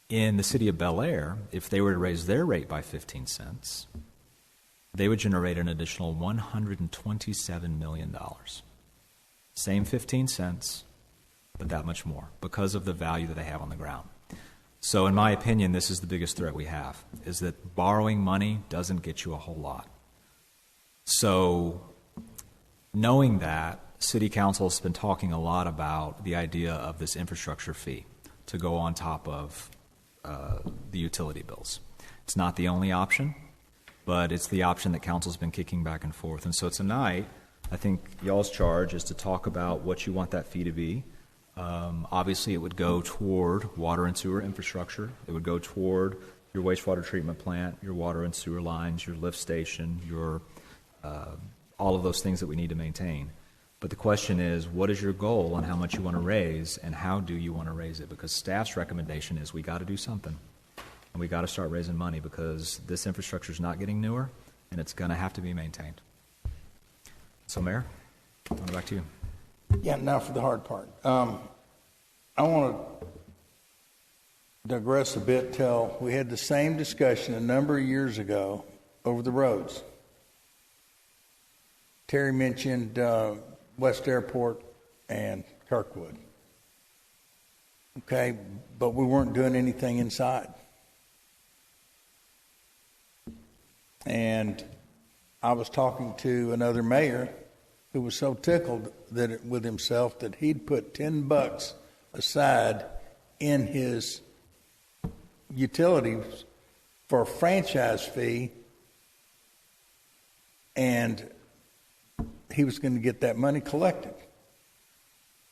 In the city of Bel Air, if they were to raise their rate by 15 cents, they would generate an additional $127 million. Same 15 cents, but that much more because of the value that they have on the ground. So in my opinion, this is the biggest threat we have, is that borrowing money doesn't get you a whole lot. So knowing that, City Council has been talking a lot about the idea of this infrastructure fee to go on top of the utility bills. It's not the only option, but it's the option that Council's been kicking back and forth. And so tonight, I think y'all's charge is to talk about what you want that fee to be. Obviously, it would go toward water and sewer infrastructure. It would go toward your wastewater treatment plant, your water and sewer lines, your lift station, your all of those things that we need to maintain. But the question is, what is your goal on how much you want to raise, and how do you want to raise it? Because staff's recommendation is we got to do something, and we got to start raising money because this infrastructure is not getting newer, and it's going to have to be maintained. So, Mayor, I'll go back to you. Yeah, now for the hard part. I want to digress a bit till we had the same discussion a number of years ago over the roads. Terry mentioned West Airport and Kirkwood. Okay, but we weren't doing anything inside. And I was talking to another mayor who was so tickled with himself that he'd put $10 aside in his utilities for a franchise fee, and he was going to get that money collected.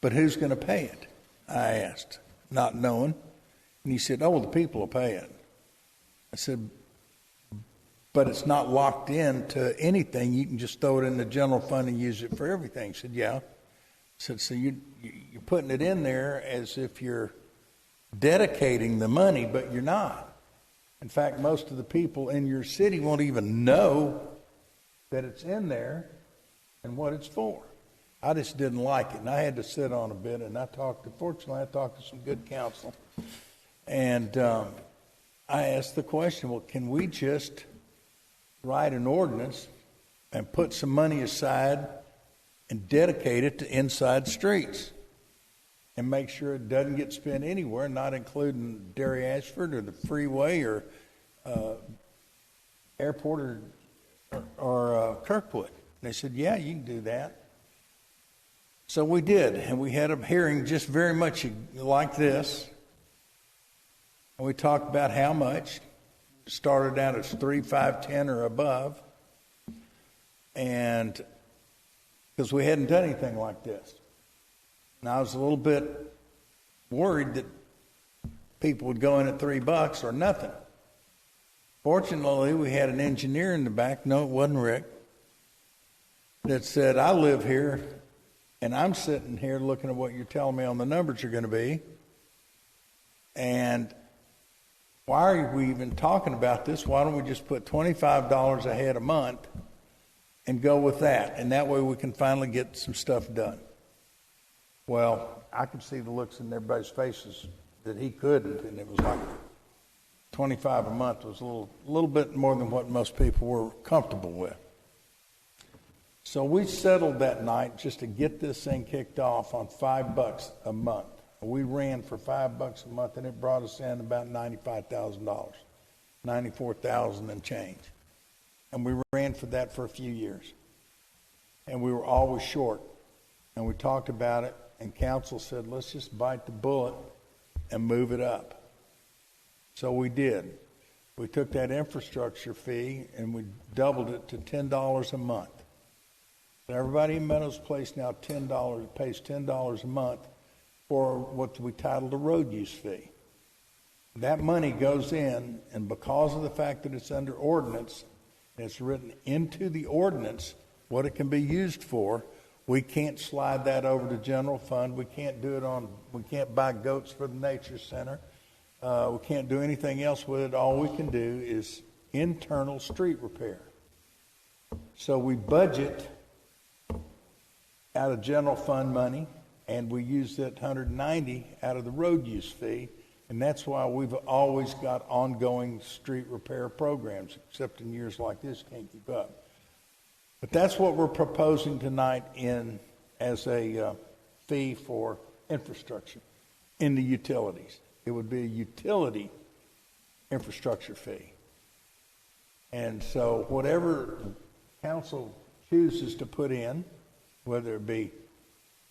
But who's going to pay it? I asked, not knowing. And he said, oh, the people will pay it. I said, but it's not locked in to anything. You can just throw it in the general fund and use it for everything. He said, yeah. I said, so you're putting it in there as if you're dedicating the money, but you're not. In fact, most of the people in your city won't even know that it's in there and what it's for. I just didn't like it, and I had to sit on a bit, and fortunately I talked to some good counsel, and I asked the question, well, can we just write an ordinance and put some money aside and dedicate it to inside streets and make sure it doesn't get spent anywhere, not including Derry Ashford or the freeway or airport or Kirkwood? And they said, yeah, you can do that. So we did, and we had a hearing just very much like this. And we talked about how much. Started out as 3, 5, 10 or above. And because we hadn't done anything like this. And I was a little bit worried that people would go in at $3 or nothing. Fortunately, we had an engineer in the back, no, it wasn't Rick, that said, I live here, and I'm sitting here looking at what you're telling me on the numbers are going to be, and why are we even talking about this? Why don't we just put $25 a head a month and go with that? And that way we can finally get some stuff done. Well, I could see the looks in everybody's faces that he couldn't, and it was like 25 a month was a little bit more than what most people were comfortable with. So we settled that night just to get this thing kicked off on $5 a month. We ran for $5 a month, and it brought us in about $95,000, $94,000 and change. And we ran for that for a few years. And we were always short. And we talked about it, and council said, let's just bite the bullet and move it up. So we did. We took that infrastructure fee and we doubled it to $10 a month. So everybody in Meadows Place now pays $10 a month for what we titled a road use fee. That money goes in, and because of the fact that it's under ordinance, it's written into the ordinance what it can be used for. We can't slide that over to general fund. We can't buy goats for the nature center. We can't do anything else with it. All we can do is internal street repair. So we budget out of general fund money, and we use that $190 out of the road use fee, and that's why we've always got ongoing street repair programs, except in years like this, can't keep up. But that's what we're proposing tonight as a fee for infrastructure in the utilities. It would be a utility infrastructure fee. And so whatever council chooses to put in, whether it be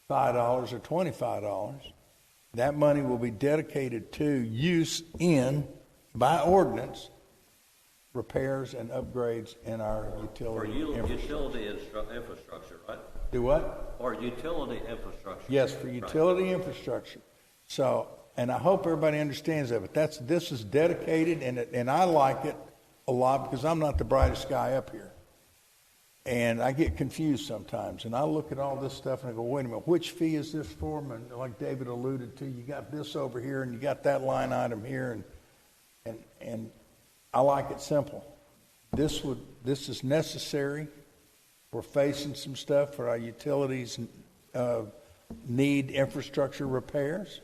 $5 or $25, that money will be dedicated to use in, by ordinance, repairs and upgrades in our utility infrastructure, right? Do what? Or utility infrastructure. Yes, for utility infrastructure. So, and I hope everybody understands that, but this is dedicated, and I like it a lot because I'm not the brightest guy up here. And I get confused sometimes, and I look at all this stuff and I go, wait a minute, which fee is this for? And like David alluded to, you got this over here and you got that line item here, and I like it simple. This is necessary. We're facing some stuff for our utilities need infrastructure repairs,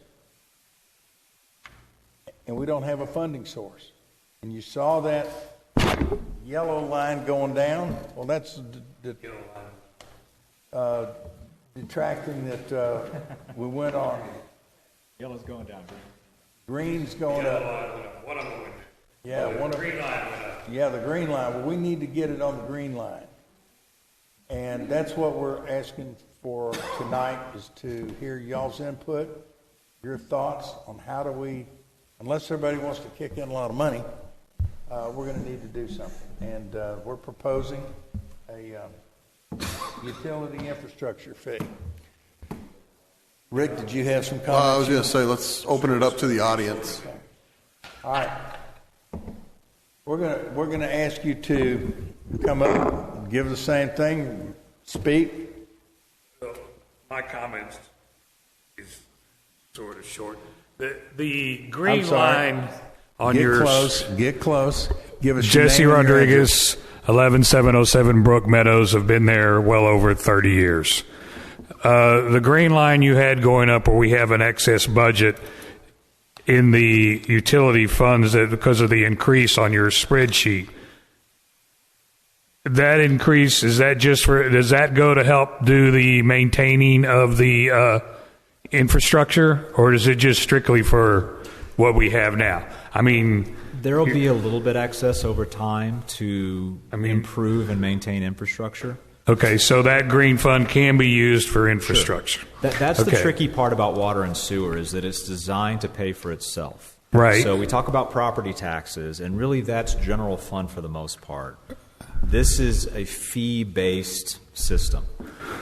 and we don't have a funding source. And you saw that yellow line going down. Well, that's detracting that we went on. Yellow's going down. Green's going up. One of them went. Yeah, The green line went up. Yeah, the green line. Well, we need to get it on the green line. And that's what we're asking for tonight, is to hear y'all's input, your thoughts on how do we, unless everybody wants to kick in a lot of money, we're going to need to do something. And we're proposing a utility infrastructure fee. Rick, did you have some comments? I was going to say, let's open it up to the audience. All right. We're gonna ask you to come up, give the same thing, speak. So my comments is sort of short. The green I'm sorry. line on Get your close. Get close. Give us your Jesse name and your Rodriguez, 11707 Brook Meadows. Have been there well over 30 years. The green line you had going up where we have an excess budget in the utility funds because of the increase on your spreadsheet. That increase, is that just for, does that go to help do the maintaining of the infrastructure, or is it just strictly for what we have now? I mean, There will be a little bit excess over time to improve and maintain infrastructure. okay, so that green fund can be used for infrastructure. Sure. That's the Okay. tricky part about water and sewer, is that it's designed to pay for itself. Right. So we talk about property taxes, and really that's general fund for the most part. This is a fee-based system.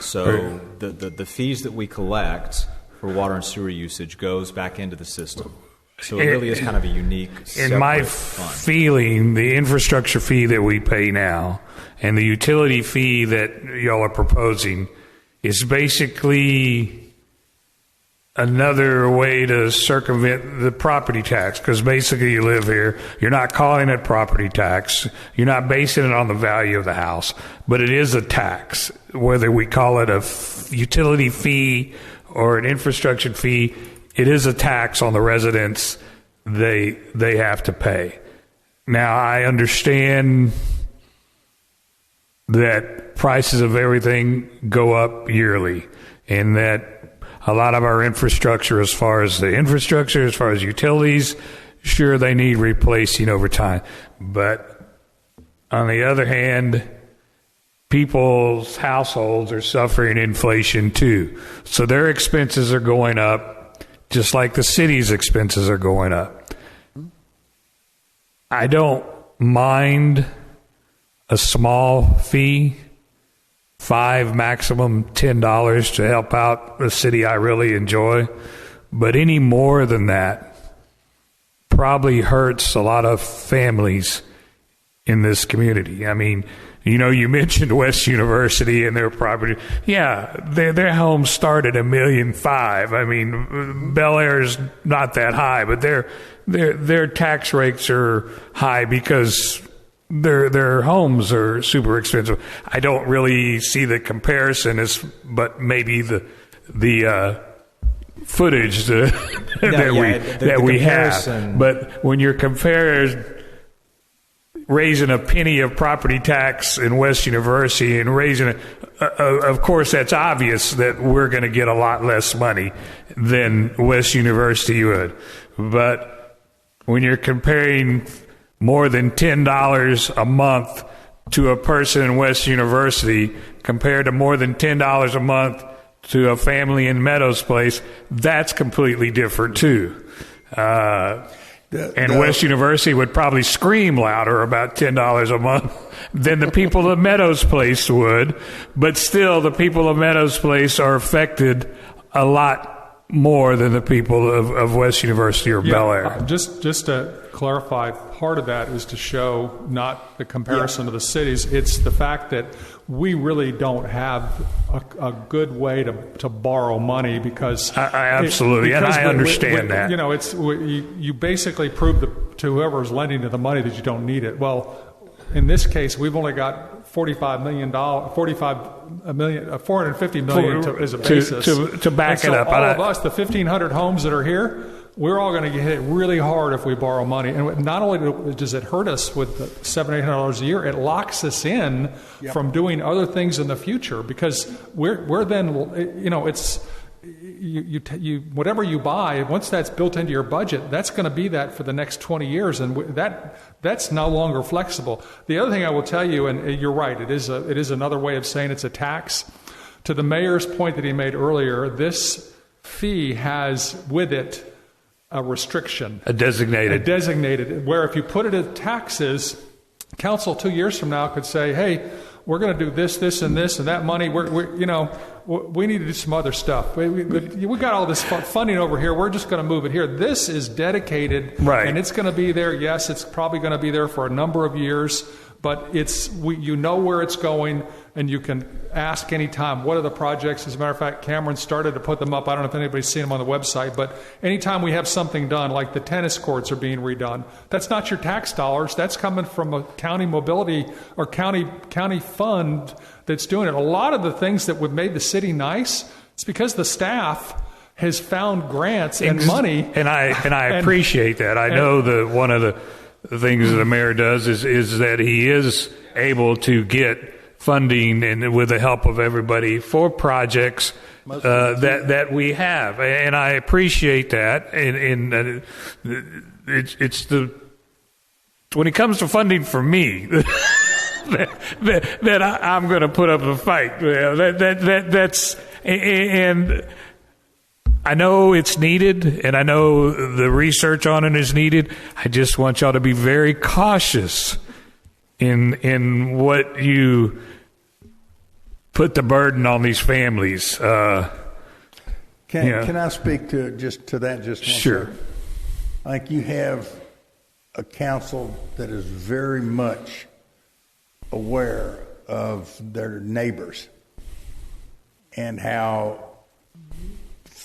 So the fees that we collect for water and sewer usage goes back into the system. So it really is kind of a unique In my separate fund. feeling, the infrastructure fee that we pay now and the utility fee that y'all are proposing is basically another way to circumvent the property tax, because basically you live here, you're not calling it property tax, you're not basing it on the value of the house, but it is a tax, whether we call it a utility fee or an infrastructure fee. It is a tax on the residents they have to pay. Now, I understand that prices of everything go up yearly, and that a lot of our infrastructure, as far as utilities, sure, they need replacing over time. But on the other hand, people's households are suffering inflation too. So their expenses are going up, just like the city's expenses are going up. I don't mind a small fee, $5, maximum $10 to help out a city I really enjoy. But any more than that probably hurts a lot of families in this community. I mean, you know, you mentioned West University and their property. Yeah, their homes start at $1.5 million. I mean, Bel Air's not that high, but their tax rates are high because their homes are super expensive. I don't really see the comparison but maybe the footage that we have. But when you're comparing raising a penny of property tax in West University and raising it, of course, that's obvious that we're going to get a lot less money than West University would. But when you're comparing more than $10 a month to a person in West University compared to more than $10 a month to a family in Meadows Place, that's completely different too. And West University would probably scream louder about $10 a month than the people of Meadows Place would, but still the people of Meadows Place are affected a lot more than the people of West University or Bel Air. Just to clarify, part of that is to show not the comparison of the cities. It's the fact that we really don't have a good way to borrow money because I absolutely, and I understand that. You know, you basically prove to whoever's lending you the money that you don't need it. Well, in this case, we've only got $450 million as a basis to back it up. All of us, the 1,500 homes that are here, we're all going to get hit really hard if we borrow money. And not only does it hurt us with $700-800 a year, it locks us in from doing other things in the future because we're then, you know, it's you whatever you buy, once that's built into your budget, that's going to be that for the next 20 years, and that's no longer flexible. The other thing I will tell you, and you're right, it is another way of saying it's a tax. To the mayor's point that he made earlier, this fee has with it a restriction. A designated, where if you put it as taxes, council 2 years from now could say, hey, we're going to do this, and this, and that money. We need to do some other stuff. We got all this funding over here. We're just going to move it here. This is dedicated, right? And it's going to be there. Yes, it's probably going to be there for a number of years, but you know where it's going, and you can ask anytime, what are the projects? As a matter of fact, Cameron started to put them up. I don't know if anybody's seen them on the website, but anytime we have something done, like the tennis courts are being redone, that's not your tax dollars. That's coming from a county mobility or county fund that's doing it. A lot of the things that would made the city nice, it's because the staff has found grants and money. And I appreciate that. I know that one of the things that the mayor does is that he is able to get funding and with the help of everybody for projects that we have, and I appreciate that. And it's when it comes to funding for me that I'm going to put up a fight. That's and I know it's needed, and I know the research on it is needed. I just want y'all to be very cautious in what you put the burden on these families. Can I speak to that just one Sure. second? I think you have a council that is very much aware of their neighbors and how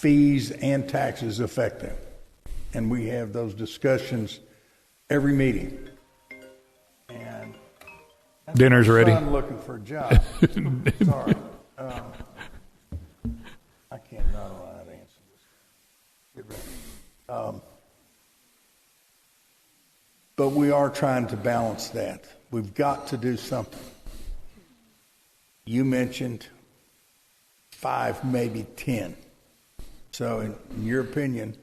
fees and taxes affect them. And we have those discussions every meeting. And Dinner's ready. I'm looking for a job. Sorry. I can't not allow to answer this. Get ready. But we are trying to balance that. We've got to do something. You mentioned 5, maybe 10. So in your opinion,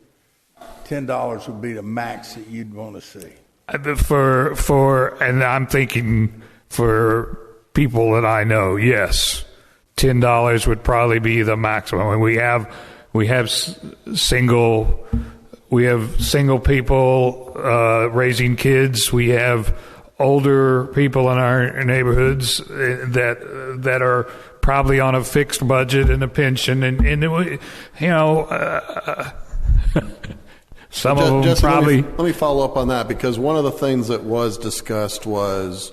$10 would be the max that you'd want to see. And I'm thinking for people that I know, yes, $10 would probably be the maximum. And we have single people raising kids. We have older people in our neighborhoods that are probably on a fixed budget and a pension, and some of them Jesse, probably. Let me follow up on that, because one of the things that was discussed was,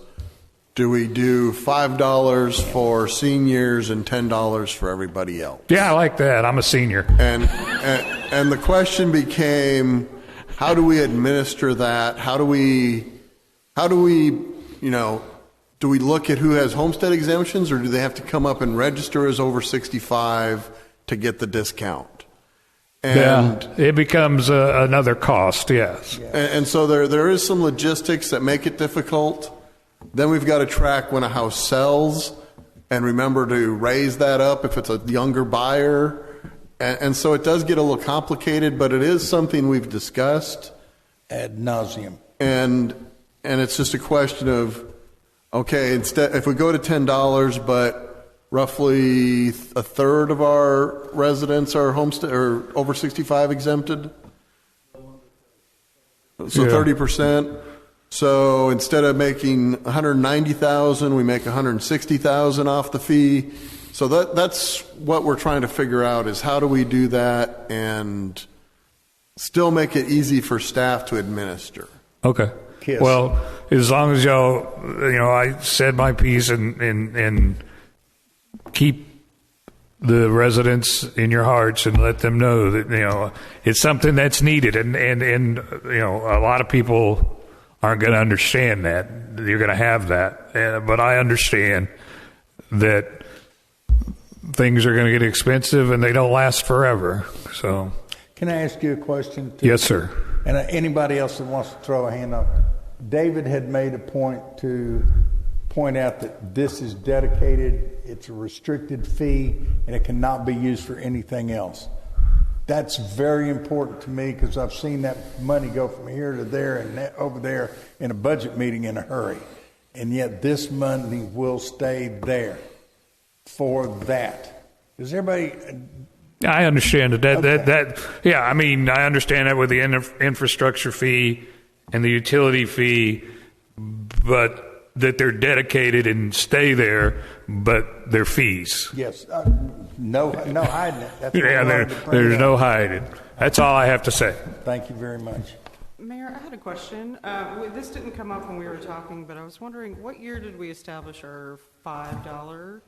do we do $5 for seniors and $10 for everybody else? Yeah, I like that. I'm a senior. And the question became, how do we administer that? How do we do we look at who has homestead exemptions, or do they have to come up and register as over 65 to get the discount? And it becomes another cost, yes. And so there is some logistics that make it difficult. Then we've got to track when a house sells and remember to raise that up if it's a younger buyer. And so it does get a little complicated, but it is something we've discussed Ad nauseum. And it's just a question of, okay, instead, if we go to $10, but roughly a third of our residents are homestead or over 65 exempted, so 30%. So instead of making $190,000, we make $160,000 off the fee. So that's what we're trying to figure out, is how do we do that and still make it easy for staff to administer. Okay. Kiss. Well, as long as y'all, I said my piece and keep the residents in your hearts and let them know that, it's something that's needed. And a lot of people aren't going to understand that. You're going to have that. But I understand that things are going to get expensive and they don't last forever. So, can I ask you a question, too? Yes, sir. And anybody else that wants to throw a hand up. David had made a point out that this is dedicated, it's a restricted fee, and it cannot be used for anything else. That's very important to me, because I've seen that money go from here to there and over there in a budget meeting in a hurry. And yet this money will stay there for that. Does everybody... I understand that. Okay. I understand that with the infrastructure fee and the utility fee, but that they're dedicated and stay there, but they're fees. Yes. No hiding it. That's there's no hiding. That's all I have to say. Thank you very much. Mayor, I had a question. This didn't come up when we were talking, but I was wondering, what year did we establish our $5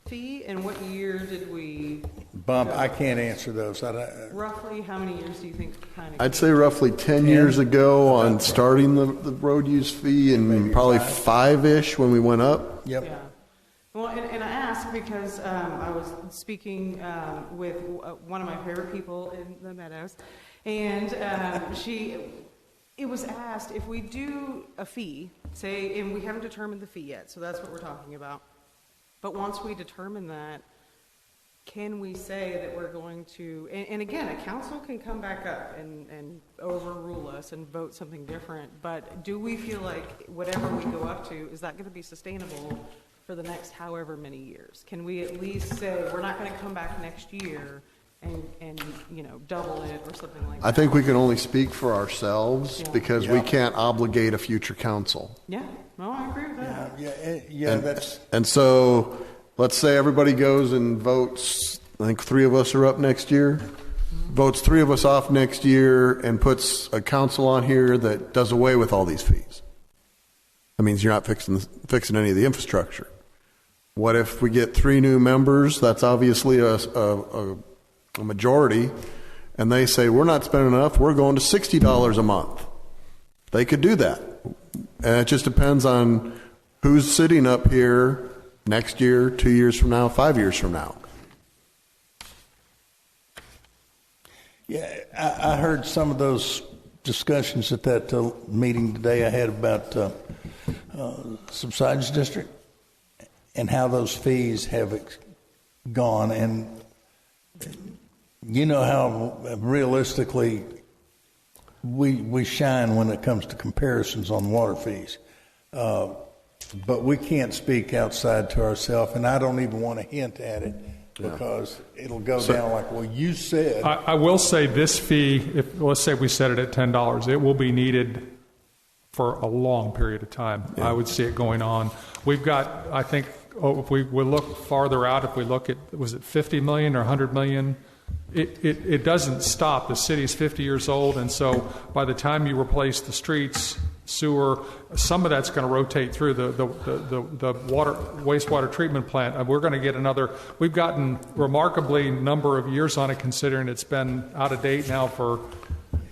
fee, and what year did we bump? I can't answer those. Roughly how many years do you think? I'd say roughly 10 years ago on starting the road use fee, and maybe probably 5-ish when we went up. Yep. Yeah. Well, and I asked because I was speaking with one of my favorite people in the Meadows, and it was asked, if we do a fee, say, and we haven't determined the fee yet, so that's what we're talking about. But once we determine that, can we say that we're going to, and again, a council can come back up and overrule us and vote something different, but do we feel like whatever we go up to, is that going to be sustainable for the next however many years? Can we at least say we're not going to come back next year and double it or something like that? I think we can only speak for ourselves, because we can't obligate a future council. Yeah, no, I agree with that. And so let's say everybody goes and votes, I think 3 of us are up next year, votes 3 of us off next year and puts a council on here that does away with all these fees. That means you're not fixing any of the infrastructure. What if we get 3 new members? That's obviously a a majority, and they say, we're not spending enough, we're going to $60 a month. They could do that. And it just depends on who's sitting up here next year, 2 years from now, 5 years from now. Yeah, I heard some of those discussions at that meeting today I had about subsidence district and how those fees have gone. And you know how realistically we shine when it comes to comparisons on water fees. But we can't speak outside to ourselves, and I don't even want to hint at it because it'll go down like, well, you said. I will say this fee, let's say we set it at $10, it will be needed for a long period of time. I would see it going on. We've got, I think, if we look farther out, if we look at, was it 50 million or 100 million? It doesn't stop. The city's 50 years old, and so by the time you replace the streets, sewer, some of that's going to rotate through the wastewater treatment plant. And we're going to get another. We've gotten remarkably number of years on it, considering it's been out of date now for.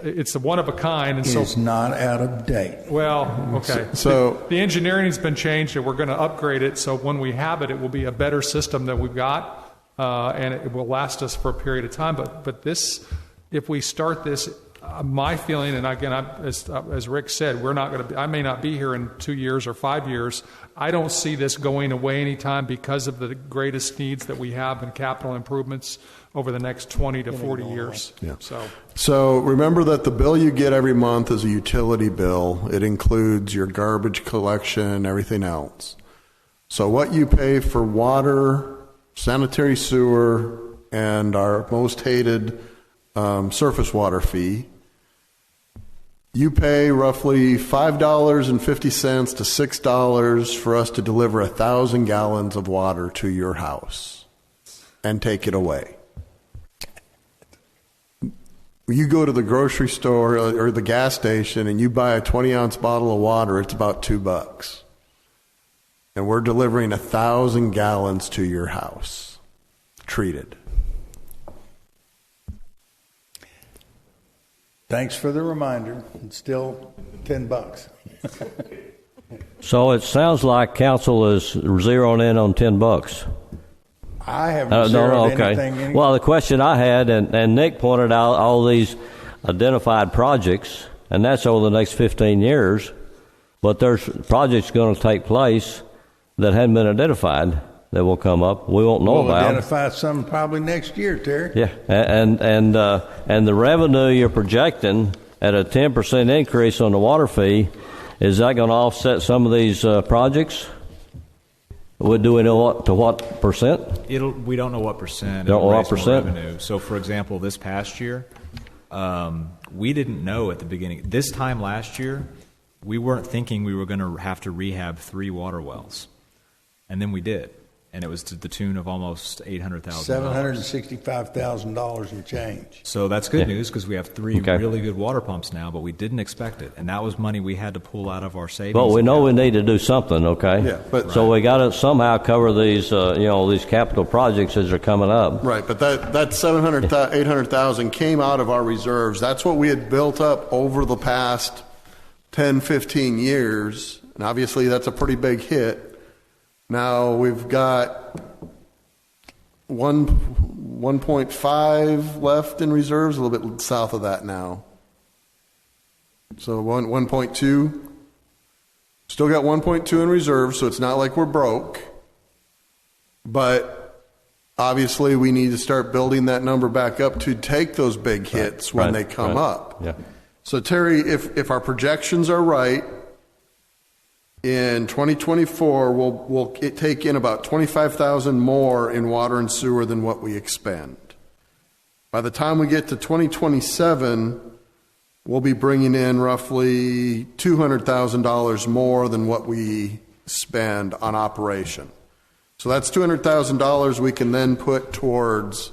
It's a one of a kind, and It's not out of date. Well, okay. So the engineering has been changed, and we're going to upgrade it. So when we have it, it will be a better system than we've got. And it will last us for a period of time. But this, if we start this, my feeling, and again, as Rick said, we're not going to. I may not be here in 2 years or 5 years. I don't see this going away anytime because of the greatest needs that we have in capital improvements over the next 20 to 40 years. Yeah. So remember that the bill you get every month is a utility bill. It includes your garbage collection and everything else. So what you pay for water, sanitary sewer, and our most hated surface water fee, you pay roughly $5.50 to $6 for us to deliver 1,000 gallons of water to your house and take it away. You go to the grocery store or the gas station and you buy a 20-ounce bottle of water, it's about $2. And we're delivering 1,000 gallons to your house, treated. Thanks for the reminder. It's still $10. So it sounds like council is zeroing in on $10. I haven't zeroed anything. Well, the question I had, and Nick pointed out all these identified projects, and that's over the next 15 years, but there's projects going to take place that hadn't been identified that will come up. We won't know We'll about. identify some probably next year, Terry. Yeah, and the revenue you're projecting at a 10% increase on the water fee, is that going to offset some of these projects? Do we know to what percent? We don't know what percent. Don't know what It'll raise more percent? revenue. So, for example, this past year, we didn't know at the beginning. This time last year, we weren't thinking we were going to have to rehab 3 water wells, and then we did, and it was to the tune of almost $800,000. $765,000 in change. So that's good news because we have 3 Okay. really good water pumps now, but we didn't expect it, and that was money we had to pull out of our savings. But we know we need to do something, okay? Yeah, but- so we got to somehow cover these, these capital projects as they're coming up. Right, but that 800,000 came out of our reserves. That's what we had built up over the past 10, 15 years, and obviously that's a pretty big hit. Now we've got 1.5 left in reserves, a little bit south of that now. So 1.2. Still got 1.2 in reserve, so it's not like we're broke. But obviously we need to start building that number back up to take those big hits when they come up. Yeah. So Terry, if our projections are right, in 2024, we'll take in about 25,000 more in water and sewer than what we expend. By the time we get to 2027, we'll be bringing in roughly $200,000 more than what we spend on operation. So that's $200,000 we can then put towards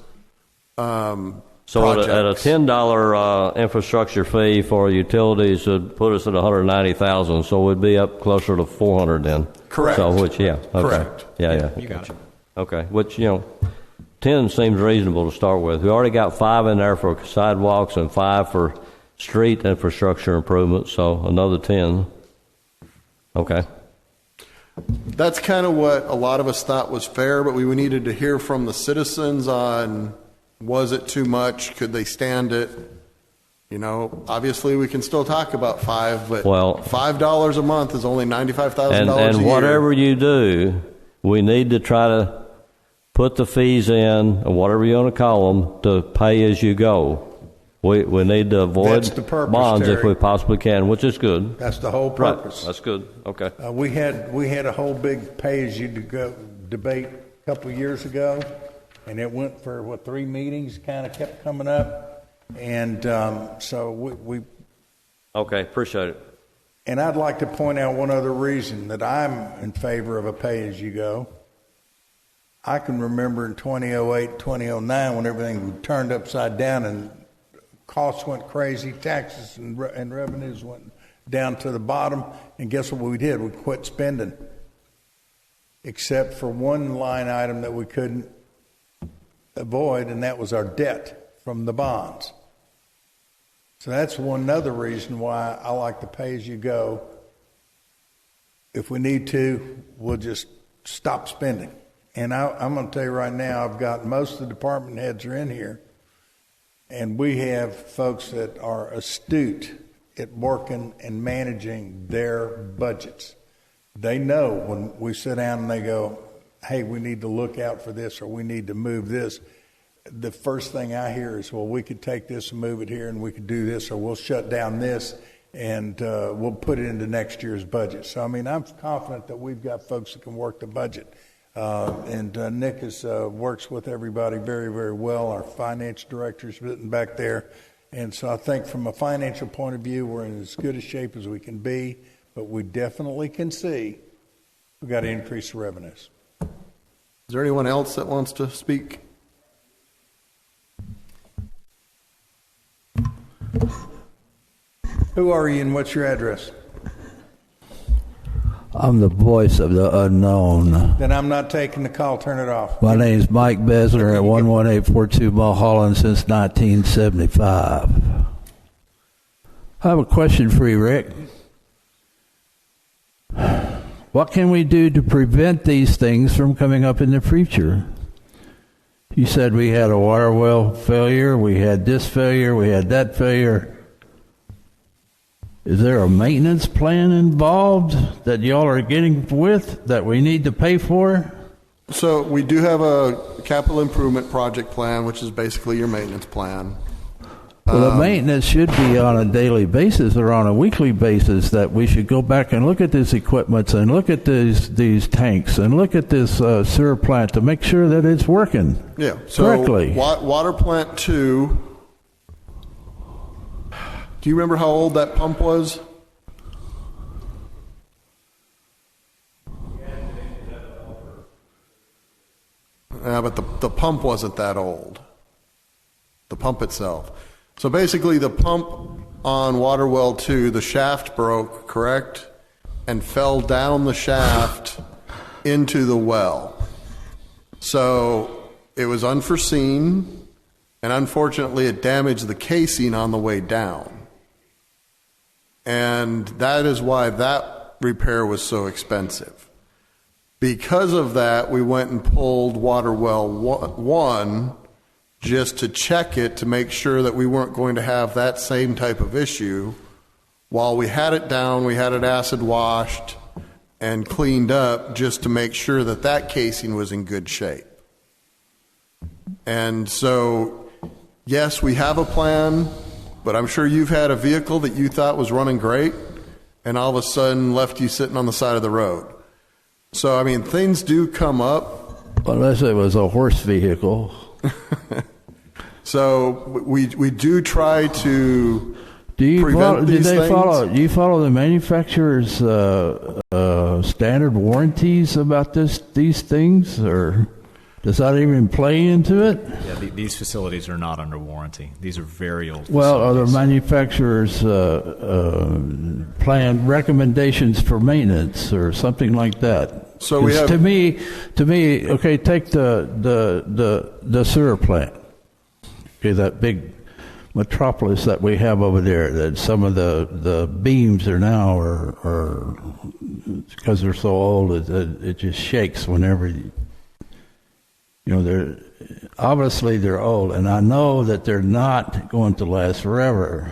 So at a projects. $10 infrastructure fee for utilities would put us at $190,000. So we'd be up closer to $400 then. Correct. So which, yeah, okay. Correct. Yeah. You got it. Okay, which 10 seems reasonable to start with. We already got 5 in there for sidewalks and 5 for street infrastructure improvements, so another 10. Okay. That's kind of what a lot of us thought was fair, but we needed to hear from the citizens on, was it too much? Could they stand it? You know, obviously we can still talk about 5, but $5 a month is only $95,000 a year. And whatever you do, we need to try to put the fees in, or whatever you want to call them, to pay as you go. We need to avoid That's the purpose, bonds Terry. if we possibly can, which is good. That's the whole purpose. Right. That's good. Okay. We had a whole big pay-as-you-go debate a couple of years ago, and it went for, 3 meetings, kind of kept coming up. And so we... Okay, appreciate it. And I'd like to point out one other reason that I'm in favor of a pay-as-you-go. I can remember in 2008, 2009, when everything turned upside down and costs went crazy, taxes and revenues went down to the bottom, and guess what we did? We quit spending, except for one line item that we couldn't avoid, and that was our debt from the bonds. So that's one other reason why I like the pay-as-you-go. If we need to, we'll just stop spending. And I'm going to tell you right now, I've got most of the department heads are in here, and we have folks that are astute at working and managing their budgets. They know when we sit down and they go, hey, we need to look out for this, or we need to move this. The first thing I hear is, well, we could take this and move it here, and we could do this, or we'll shut down this, and we'll put it into next year's budget. So, I mean, I'm confident that we've got folks that can work the budget. And Nick works with everybody very, very well. Our finance director's sitting back there. And so I think from a financial point of view, we're in as good a shape as we can be, but we definitely can see we've got to increase the revenues. Is there anyone else that wants to speak? Who are you and what's your address? I'm the voice of the unknown. Then I'm not taking the call. Turn it off. My name's Mike Besler at 11842 Mulholland since 1975. I have a question for you, Rick. What can we do to prevent these things from coming up in the future? You said we had a water well failure, we had this failure, we had that failure. Is there a maintenance plan involved that y'all are getting with that we need to pay for? So we do have a capital improvement project plan, which is basically your maintenance plan. Well, the maintenance should be on a daily basis or on a weekly basis, that we should go back and look at this equipment and look at these tanks and look at this sewer plant to make sure that it's working correctly. Water plant 2, do you remember how old that pump was? Yeah, but the pump wasn't that old. The pump itself. So basically the pump on water well 2, the shaft broke, correct? And fell down the shaft into the well. So it was unforeseen, and unfortunately it damaged the casing on the way down. And that is why that repair was so expensive. Because of that, we went and pulled water well 1 just to check it to make sure that we weren't going to have that same type of issue. While we had it down, we had it acid washed and cleaned up just to make sure that that casing was in good shape. And so, yes, we have a plan, but I'm sure you've had a vehicle that you thought was running great and all of a sudden left you sitting on the side of the road. So, I mean, things do come up. Unless it was a horse vehicle. So we do try to do you prevent these things. Do you follow the manufacturer's standard warranties about these things, or does that even play into it? Yeah, these facilities are not under warranty. These are very old Well, are facilities. the manufacturers plan recommendations for maintenance or something like that? So we 'Cause have, to me, okay, take the sewer plant. Okay, that big metropolis that we have over there. That some of the beams are now are because they're so old, it just shakes whenever they're obviously they're old, and I know that they're not going to last forever.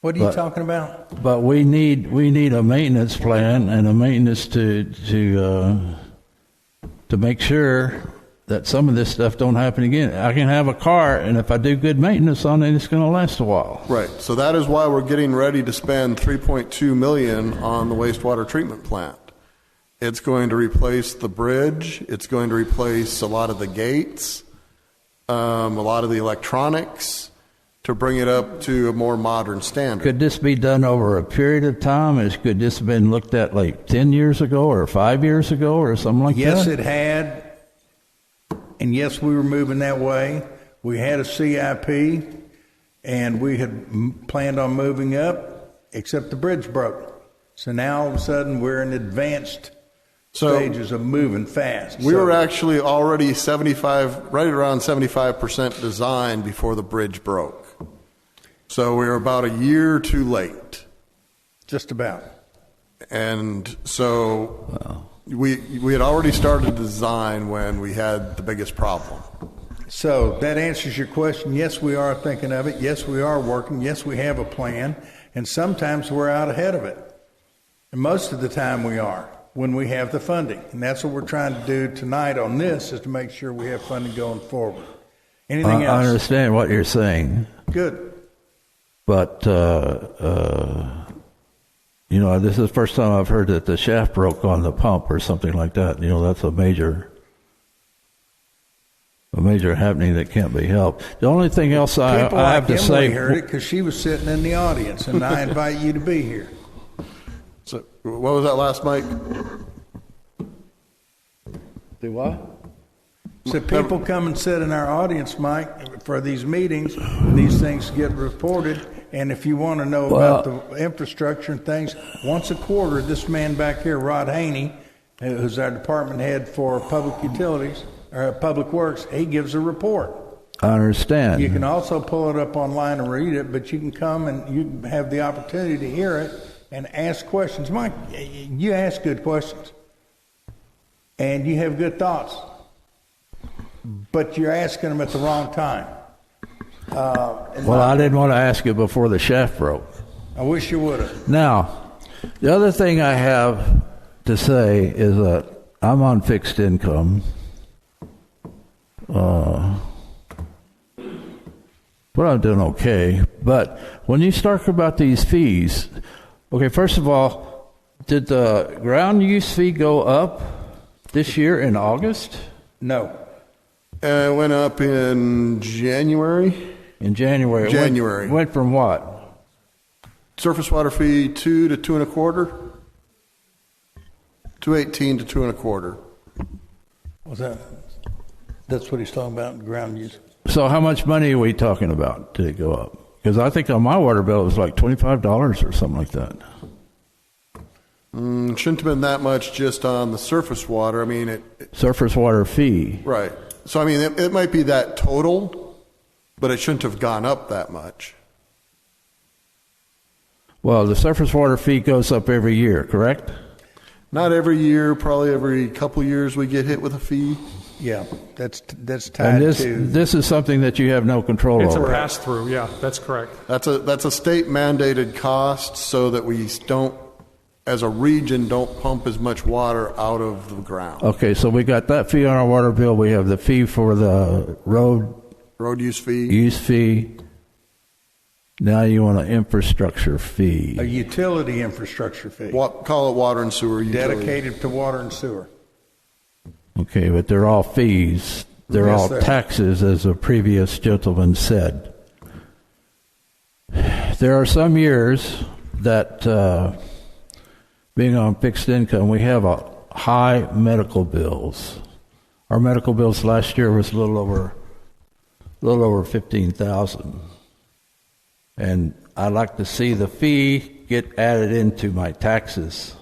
What are you talking about? But we need a maintenance plan and a maintenance to make sure that some of this stuff don't happen again. I can have a car, and if I do good maintenance on it, it's going to last a while. right, so that is why we're getting ready to spend $3.2 million on the wastewater treatment plant. It's going to replace the bridge. It's going to replace a lot of the gates, a lot of the electronics, to bring it up to a more modern standard. Could this be done over a period of time? Could this have been looked at like 10 years ago or 5 years ago or something like Yes, that? it had. And yes, we were moving that way. We had a CIP, and we had planned on moving up, except the bridge broke. So now all of a sudden we're in advanced stages of moving fast. We were actually already right around 75% design before the bridge broke. So we were about a year too late. Just about. And so we had already started design when we had the biggest problem. So that answers your question. Yes, we are thinking of it. Yes, we are working. Yes, we have a plan. And sometimes we're out ahead of it. And most of the time we are, when we have the funding. And that's what we're trying to do tonight on this, is to make sure we have funding going forward. Anything else? I understand what you're saying. Good. But, this is the first time I've heard that the shaft broke on the pump or something like that. That's a major happening that can't be helped. The only thing else I have to say... Emily heard it because she was sitting in the audience, and I invite you to be here. So what was that last, Mike? Do what? So people come and sit in our audience, Mike, for these meetings. These things get reported. And if you want to know about the infrastructure and things, once a quarter, this man back here, Rod Haney, who's our department head for public utilities, or public works, he gives a report. I understand. You can also pull it up online and read it, but you can come and you have the opportunity to hear it and ask questions. Mike, you ask good questions. And you have good thoughts. But you're asking them at the wrong time. I didn't want to ask you before the shaft broke. I wish you would have. Now, the other thing I have to say is that I'm on fixed income. But I'm doing okay. But when you start about these fees, okay, first of all, did the ground use fee go up this year in August? No. It went up in January. In January. January. Went from what? Surface water fee 2 to 2 1/4. 2.18 to 2 1/4. What's that? That's what he's talking about, ground use. So how much money are we talking about? Did it go up? Because I think on my water bill it was like $25 or something like that. Shouldn't have been that much just on the surface water. I mean, Surface water fee. Right. So, I mean, it might be that total, but it shouldn't have gone up that much. Well, the surface water fee goes up every year, correct? Not every year, probably every couple years we get hit with a fee. Yeah, that's tied And to... this is something that you have no control It's a over. pass-through, yeah, that's correct. That's a state mandated cost so that we don't, as a region, don't pump as much water out of the ground. Okay, so we got that fee on our water bill. We have the fee for the road use fee. use fee. Now you want an infrastructure fee. A utility infrastructure fee. Call it water and sewer utility. Dedicated to water and sewer. Okay, but they're all fees. They're Yes, all sir. taxes, as a previous gentleman said. There are some years that, being on fixed income, we have a high medical bills. Our medical bills last year was a little over $15,000, and I'd like to see the fee get added into my taxes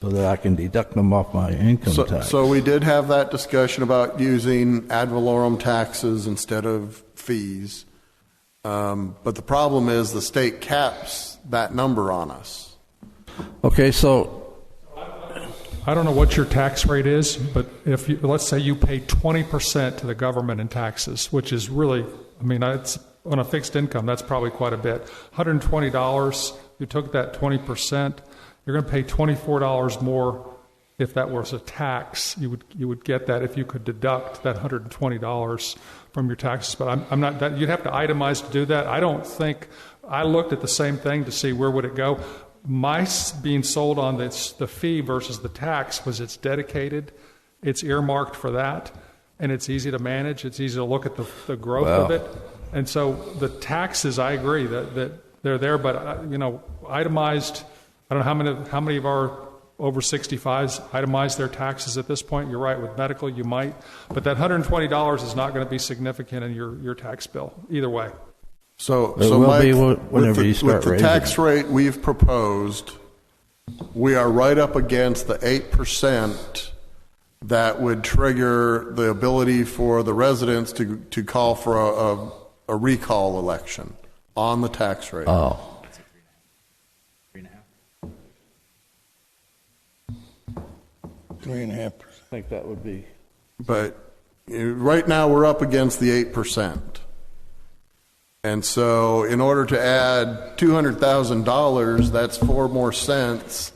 so that I can deduct them off my income tax. So we did have that discussion about using ad valorem taxes instead of fees. But the problem is the state caps that number on us. Okay, so I don't know what your tax rate is, but if you, let's say you pay 20% to the government in taxes, which is really, I mean, it's on a fixed income, that's probably quite a bit. $120, you took that 20%, you're going to pay $24 more. If that was a tax, you would get that if you could deduct that $120 from your taxes. But I'm not that you'd have to itemize to do that. I don't think I looked at the same thing to see where would it go. My being sold on the fee versus the tax was it's dedicated, it's earmarked for that, and it's easy to manage. It's easy to look at the growth of it. And so the taxes, I agree that they're there, but itemized. I don't know how many of our over 65s itemize their taxes at this point. You're right, with medical you might, but that $120 is not going to be significant in your tax bill either way. So will Mike, be whenever you start with the raising tax it. rate we've proposed, we are right up against the 8% that would trigger the ability for the residents to call for a recall election on the tax rate. Oh. 3.5%. I think that would be. But right now we're up against the 8%. And so in order to add $200,000, that's 4 more cents.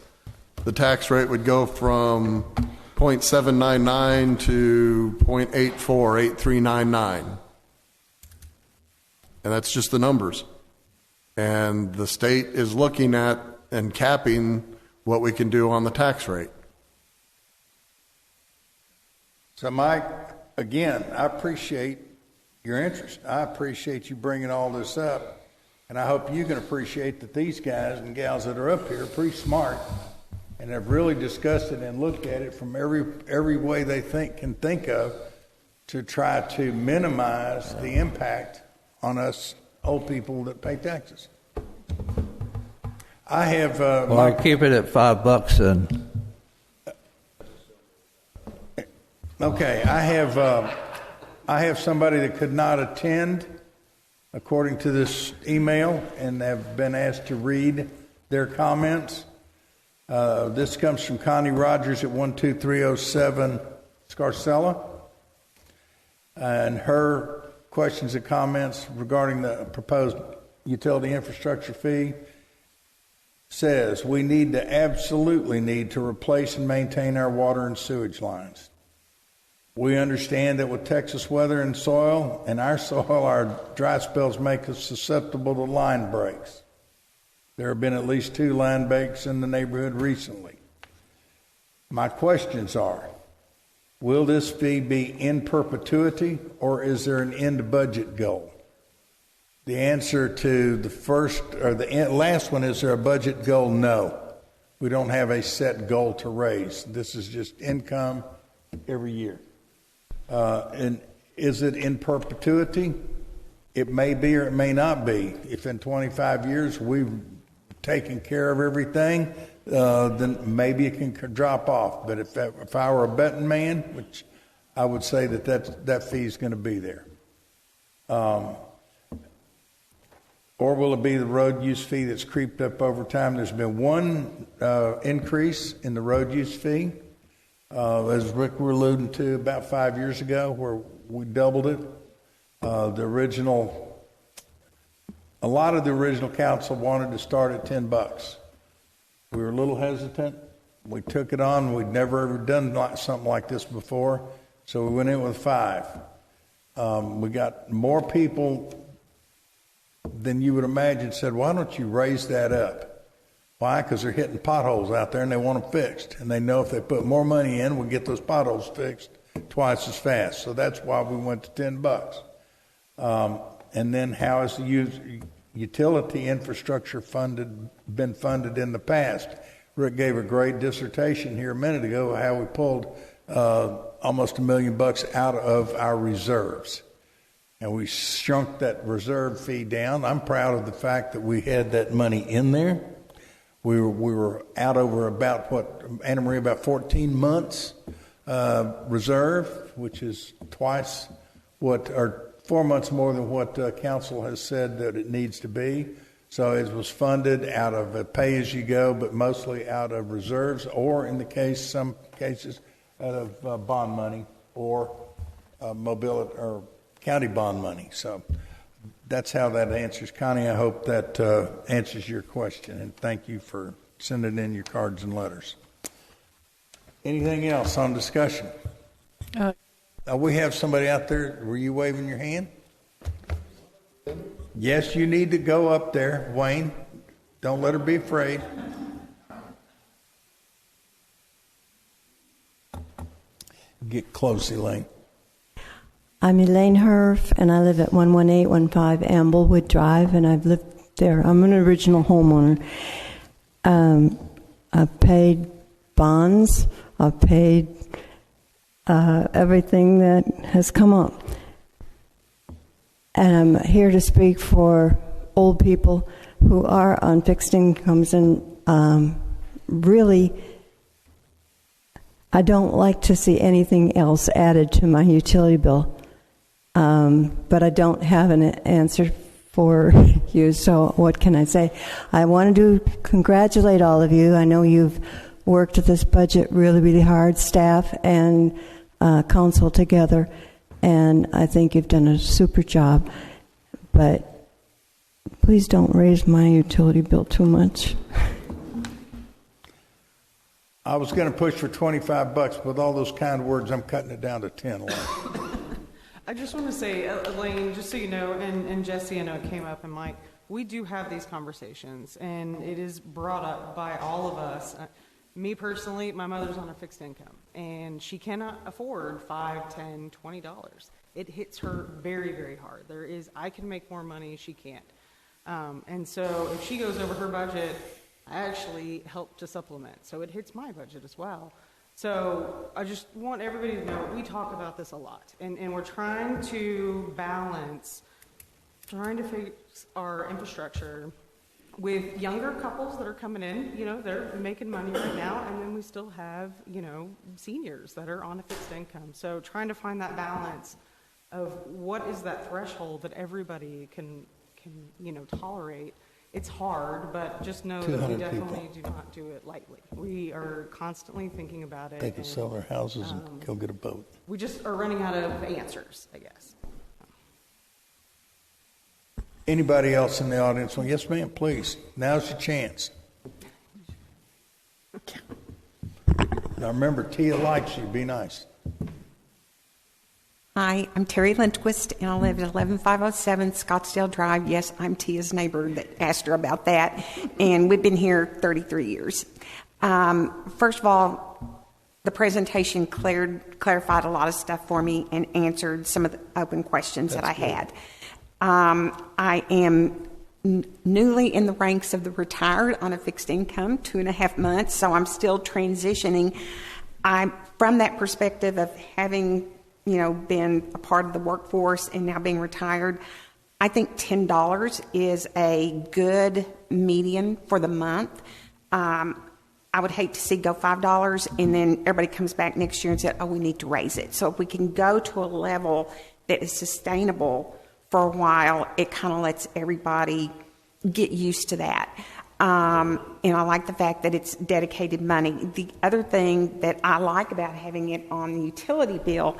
The tax rate would go from 0.799 to 0.84, 8399. And that's just the numbers. And the state is looking at and capping what we can do on the tax rate. So, Mike, again, I appreciate your interest. I appreciate you bringing all this up, and I hope you can appreciate that these guys and gals that are up here are pretty smart and have really discussed it and looked at it from every way they can think of to try to minimize the impact on us old people that pay taxes. I have. I keep it at $5 and. Okay, I have somebody that could not attend, according to this email, and have been asked to read their comments. This comes from Connie Rogers at 12307 Scarcella, and her questions and comments regarding the proposed utility infrastructure fee says we absolutely need to replace and maintain our water and sewage lines. We understand that with Texas weather and soil, and our soil, our dry spells make us susceptible to line breaks. There have been at least 2 line breaks in the neighborhood recently. My questions are, will this fee be in perpetuity, or is there an end budget goal? The answer to the first or the last one, is there a budget goal? No. We don't have a set goal to raise. This is just income every year. And is it in perpetuity? It may be or it may not be. If in 25 years we've taken care of everything, then maybe it can drop off. But if I were a betting man, which I would say that fee is going to be there. Or will it be the road use fee that's creeped up over time? There's been one increase in the road use fee. As Rick were alluding to, about 5 years ago, where we doubled it. A lot of the original council wanted to start at $10. We were a little hesitant. We took it on. We'd never ever done something like this before, so we went in with 5. We got more people than you would imagine said, why don't you raise that up? Why? Because they're hitting potholes out there and they want them fixed. And they know if they put more money in, we'll get those potholes fixed twice as fast. So that's why we went to $10. And then how has the utility infrastructure been funded in the past? Rick gave a great dissertation here a minute ago how we pulled almost $1 million out of our reserves. And we shrunk that reserve fee down. I'm proud of the fact that we had that money in there. We were out over about, Anna Marie, about 14 months reserve, which is twice or 4 months more than what council has said that it needs to be. So it was funded out of a pay-as-you-go, but mostly out of reserves, or in some cases, out of bond money or mobility or county bond money. So that's how that answers. Connie, I hope that answers your question, and thank you for sending in your cards and letters. Anything else on discussion? We have somebody out there. Were you waving your hand? Yes, you need to go up there, Wayne. Don't let her be afraid. Get close, Elaine. I'm Elaine Herf, and I live at 11815 Amblewood Drive, and I've lived there. I'm an original homeowner. I've paid bonds. I've paid everything that has come up. And I'm here to speak for old people who are on fixed incomes, and really, I don't like to see anything else added to my utility bill. But I don't have an answer for you, so what can I say? I wanted to congratulate all of you. I know you've worked at this budget really, really hard, staff and council together, and I think you've done a super job. But please don't raise my utility bill too much. I was going to push for $25, but with all those kind words, I'm cutting it down to 10. I just want to say, Elaine, just so you know, and Jesse, I know it came up, and Mike, we do have these conversations, and it is brought up by all of us. Me personally, my mother's on a fixed income, and she cannot afford $5, $10, $20. It hits her very, very hard. I can make more money, she can't. And so if she goes over her budget, I actually help to supplement. So it hits my budget as well. So I just want everybody to know we talk about this a lot, and we're trying to balance, trying to fix our infrastructure with younger couples that are coming in. They're making money right now, and then we still have, seniors that are on a fixed income. So trying to find that balance of what is that threshold that everybody can tolerate. It's hard, but just know that we definitely do not do it lightly. We are constantly thinking about it. They can sell their houses and go get a boat. We just are running out of answers, I guess. Anybody else in the audience? Well, yes, ma'am, please. Now's your chance. Now remember, Tia likes you. Be nice. Hi, I'm Terry Lindquist, and I live at 11507 Scottsdale Drive. Yes, I'm Tia's neighbor that asked her about that, and we've been here 33 years. First of all, the presentation clarified a lot of stuff for me and answered some of the open questions that I had. I am newly in the ranks of the retired on a fixed income, 2.5 months, so I'm still transitioning. I'm from that perspective of having been a part of the workforce and now being retired. I think $10 is a good median for the month. I would hate to see go $5 and then everybody comes back next year and said, we need to raise it. So if we can go to a level that is sustainable for a while, it kind of lets everybody get used to that. And I like the fact that it's dedicated money. The other thing that I like about having it on the utility bill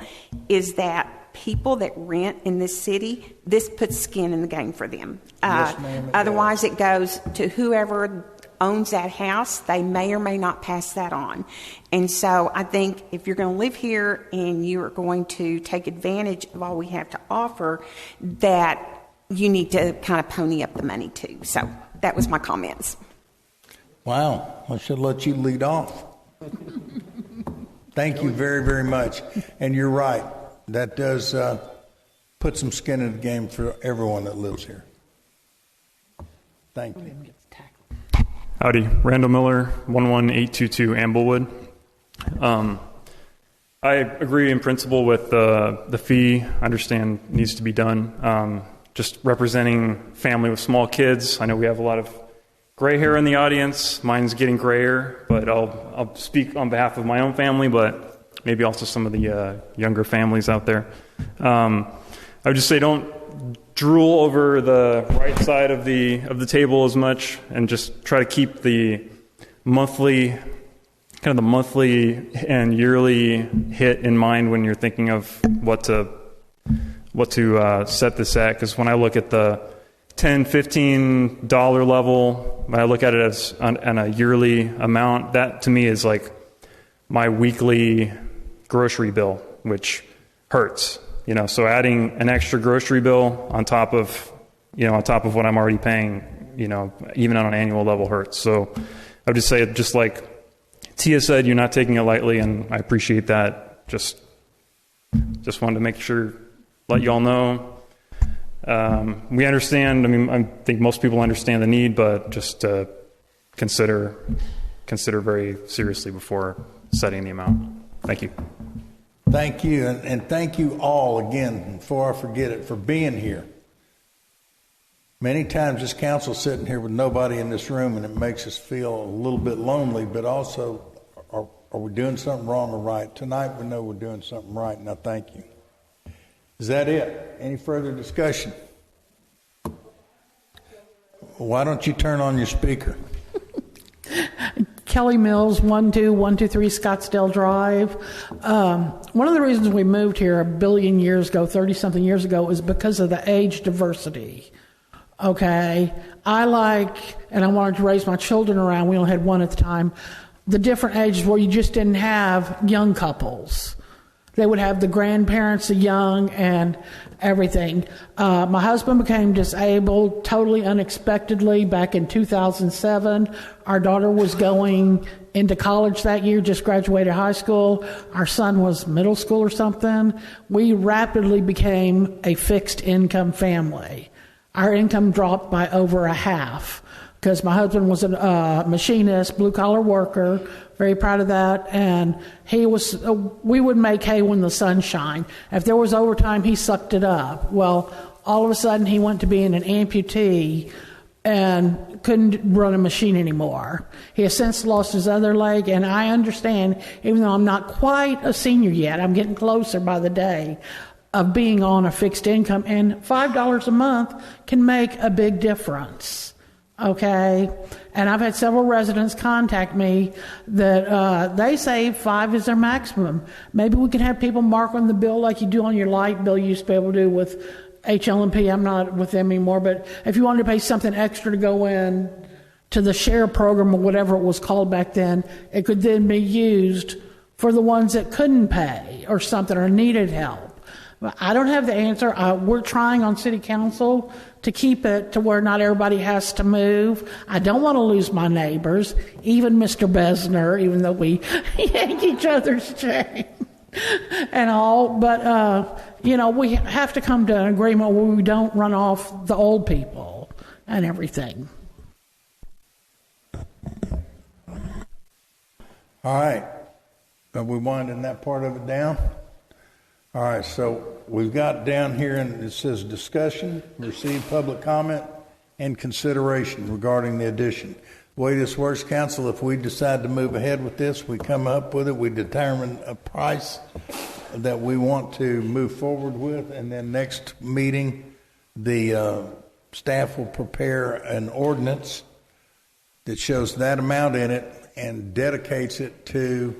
is that people that rent in this city, this puts skin in the game for them. Yes, ma'am, otherwise, it goes to whoever owns that house. They may or may not pass that on. And so I think if you're going to live here and you are going to take advantage of all we have to offer, that you need to kind of pony up the money too. So that was my comments. Wow, I should let you lead off. Thank you very, very much. And you're right. That does put some skin in the game for everyone that lives here. Thank you. Howdy, Randall Miller, 11822 Amblewood. I agree in principle with the fee. I understand needs to be done. Just representing family with small kids. I know we have a lot of gray hair in the audience. Mine's getting grayer, but I'll speak on behalf of my own family, but maybe also some of the younger families out there. I would just say don't drool over the right side of the table as much, and just try to keep the monthly and yearly hit in mind when you're thinking of what to set this at. Because when I look at the $10-15 level, when I look at it as on a yearly amount, that to me is like my weekly grocery bill, which hurts. So adding an extra grocery bill on top of what I'm already paying, even on an annual level hurts. So I would just say, just like Tia said, you're not taking it lightly, and I appreciate that. Just wanted to make sure, let you all know. We understand. I think most people understand the need, but just consider very seriously before setting the amount. Thank you. Thank you, and thank you all again, before I forget it, for being here. Many times this council's sitting here with nobody in this room, and it makes us feel a little bit lonely, but also, are we doing something wrong or right? Tonight we know we're doing something right, and I thank you. Is that it? Any further discussion? Why don't you turn on your speaker? Kelly Mills, 12123 Scottsdale Drive. One of the reasons we moved here a billion years ago, 30-something years ago, is because of the age diversity. Okay? I wanted to raise my children around, we only had one at the time, the different ages where you just didn't have young couples. They would have the grandparents, the young, and everything. My husband became disabled totally unexpectedly back in 2007. Our daughter was going into college that year, just graduated high school. Our son was middle school or something. We rapidly became a fixed income family. Our income dropped by over a half because my husband was a machinist, blue-collar worker, very proud of that, and we would make hay when the sun shined. If there was overtime, he sucked it up. Well, all of a sudden, he went to being an amputee and couldn't run a machine anymore. He has since lost his other leg, and I understand, even though I'm not quite a senior yet, I'm getting closer by the day, of being on a fixed income, and $5 a month can make a big difference. Okay, and I've had several residents contact me that they say $5 is their maximum. Maybe we can have people mark on the bill like you do on your light bill you used to be able to do with HL&P. I'm not with them anymore, but if you wanted to pay something extra to go in to the share program or whatever it was called back then, it could then be used for the ones that couldn't pay or something or needed help. I don't have the answer. We're trying on city council to keep it to where not everybody has to move. I don't want to lose my neighbors, even Mr. Besner, even though we yank each other's chain and all. But, we have to come to an agreement where we don't run off the old people and everything. All right. Are we winding that part of it down? All right, so we've got down here, and it says discussion, receive public comment, and consideration regarding the addition. The way this works, council, if we decide to move ahead with this, we come up with it, we determine a price that we want to move forward with, and then next meeting, the staff will prepare an ordinance that shows that amount in it and dedicates it to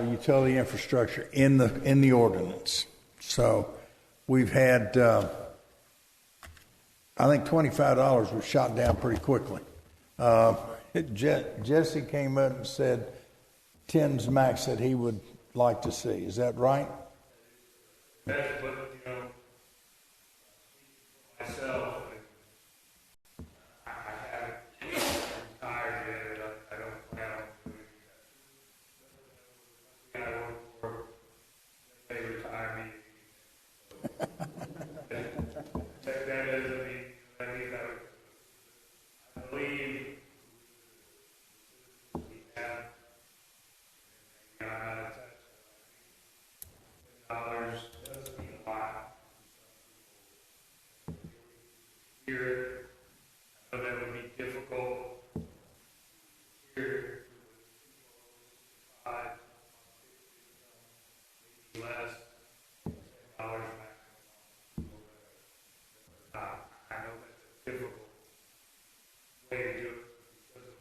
utility infrastructure in the ordinance. So we've had, I think $25 was shot down pretty quickly. Jesse came up and said 10's max that he would like to see. Is that right? That's what, myself, I haven't retired yet. I don't plan on doing that. I work for, they retire me. That doesn't mean, I believe we have, I'm not attached to dollars doesn't mean a lot. Here, I know that would be I know that's a difficult way to do it because of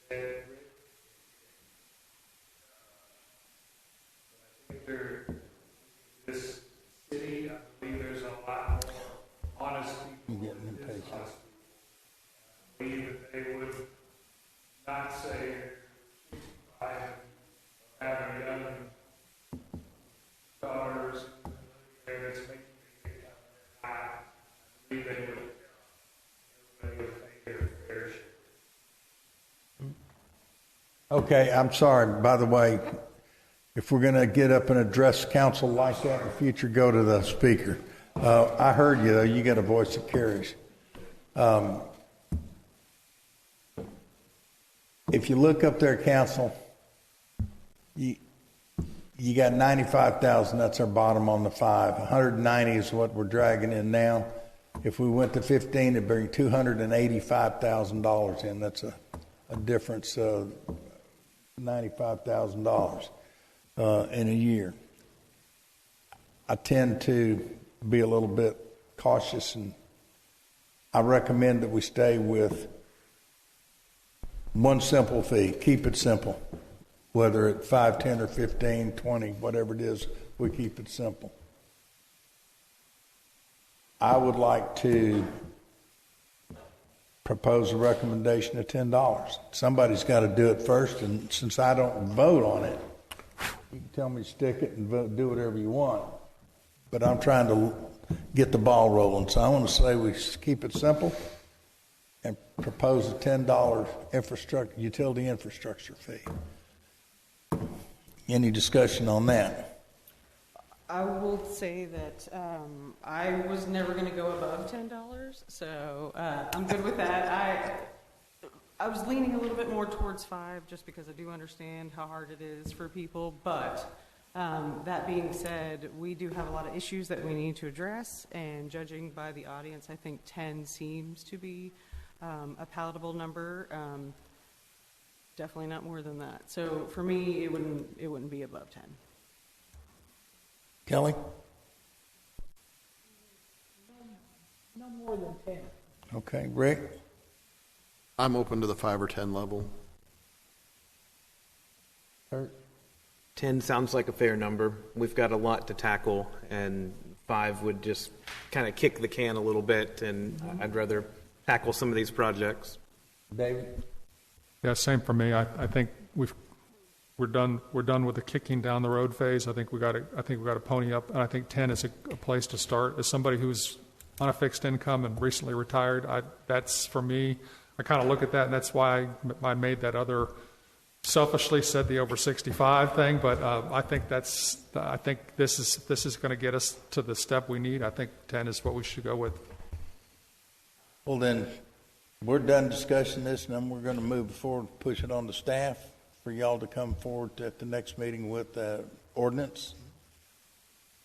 the I think this city, I believe there's a lot more honest people. I believe that they would not say, I have young daughters that's making me I believe they would pay their fair share. Okay, I'm sorry. By the way, if we're going to get up and address council like that in the future, go to the speaker. I heard you, though. You got a voice that carries. If you look up there, council, you got 95,000. That's our bottom on the 5. 190 is what we're dragging in now. If we went to 15, it'd bring $285,000 in. That's a difference of $95,000 in a year. I tend to be a little bit cautious, and I recommend that we stay with one simple fee. Keep it simple. Whether it's 5, 10, or 15, 20, whatever it is, we keep it simple. I would like to propose a recommendation of $10. Somebody's got to do it first, and since I don't vote on it, you can tell me to stick it and vote, do whatever you want. But I'm trying to get the ball rolling, so I want to say we keep it simple and propose a $10 utility infrastructure fee. Any discussion on that? I will say that I was never going to go above $10, so I'm good with that. I was leaning a little bit more towards 5 just because I do understand how hard it is for people, but that being said, we do have a lot of issues that we need to address, and judging by the audience, I think 10 seems to be a palatable number. Definitely not more than that. So for me, it wouldn't be above 10. Kelly? No more than 10. Okay. Rick? I'm open to the 5 or 10 level. 10 sounds like a fair number. We've got a lot to tackle, and 5 would just kind of kick the can a little bit, and I'd rather tackle some of these projects. David? Yeah, same for me. I think we're done with the kicking down the road phase. I think we got to pony up, and I think 10 is a place to start. As somebody who's on a fixed income and recently retired, that's for me. I kind of look at that, and that's why I made that other selfishly said the over 65 thing. But I think this is going to get us to the step we need. I think 10 is what we should go with. Well, then, we're done discussing this, and then we're going to move forward and push it on to staff for y'all to come forward at the next meeting with the ordinance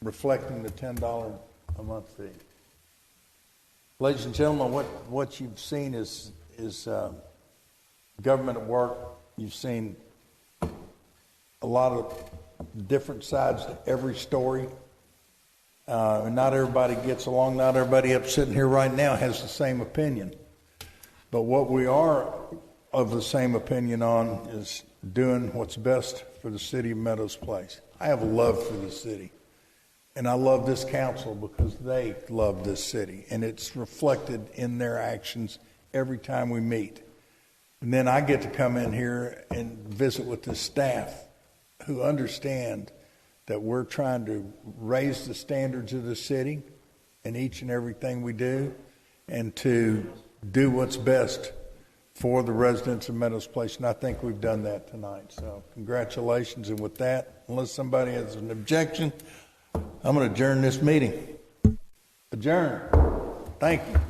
reflecting the $10 a month fee. Ladies and gentlemen, what you've seen is government at work. You've seen a lot of different sides to every story. And not everybody gets along. Not everybody up sitting here right now has the same opinion. But what we are of the same opinion on is doing what's best for the city of Meadows Place. I have a love for the city. And I love this council because they love this city. And it's reflected in their actions every time we meet. And then I get to come in here and visit with the staff who understand that we're trying to raise the standards of the city in each and everything we do, and to do what's best for the residents of Meadows Place. And I think we've done that tonight. So congratulations. And with that, unless somebody has an objection, I'm going to adjourn this meeting. Adjourn. Thank you.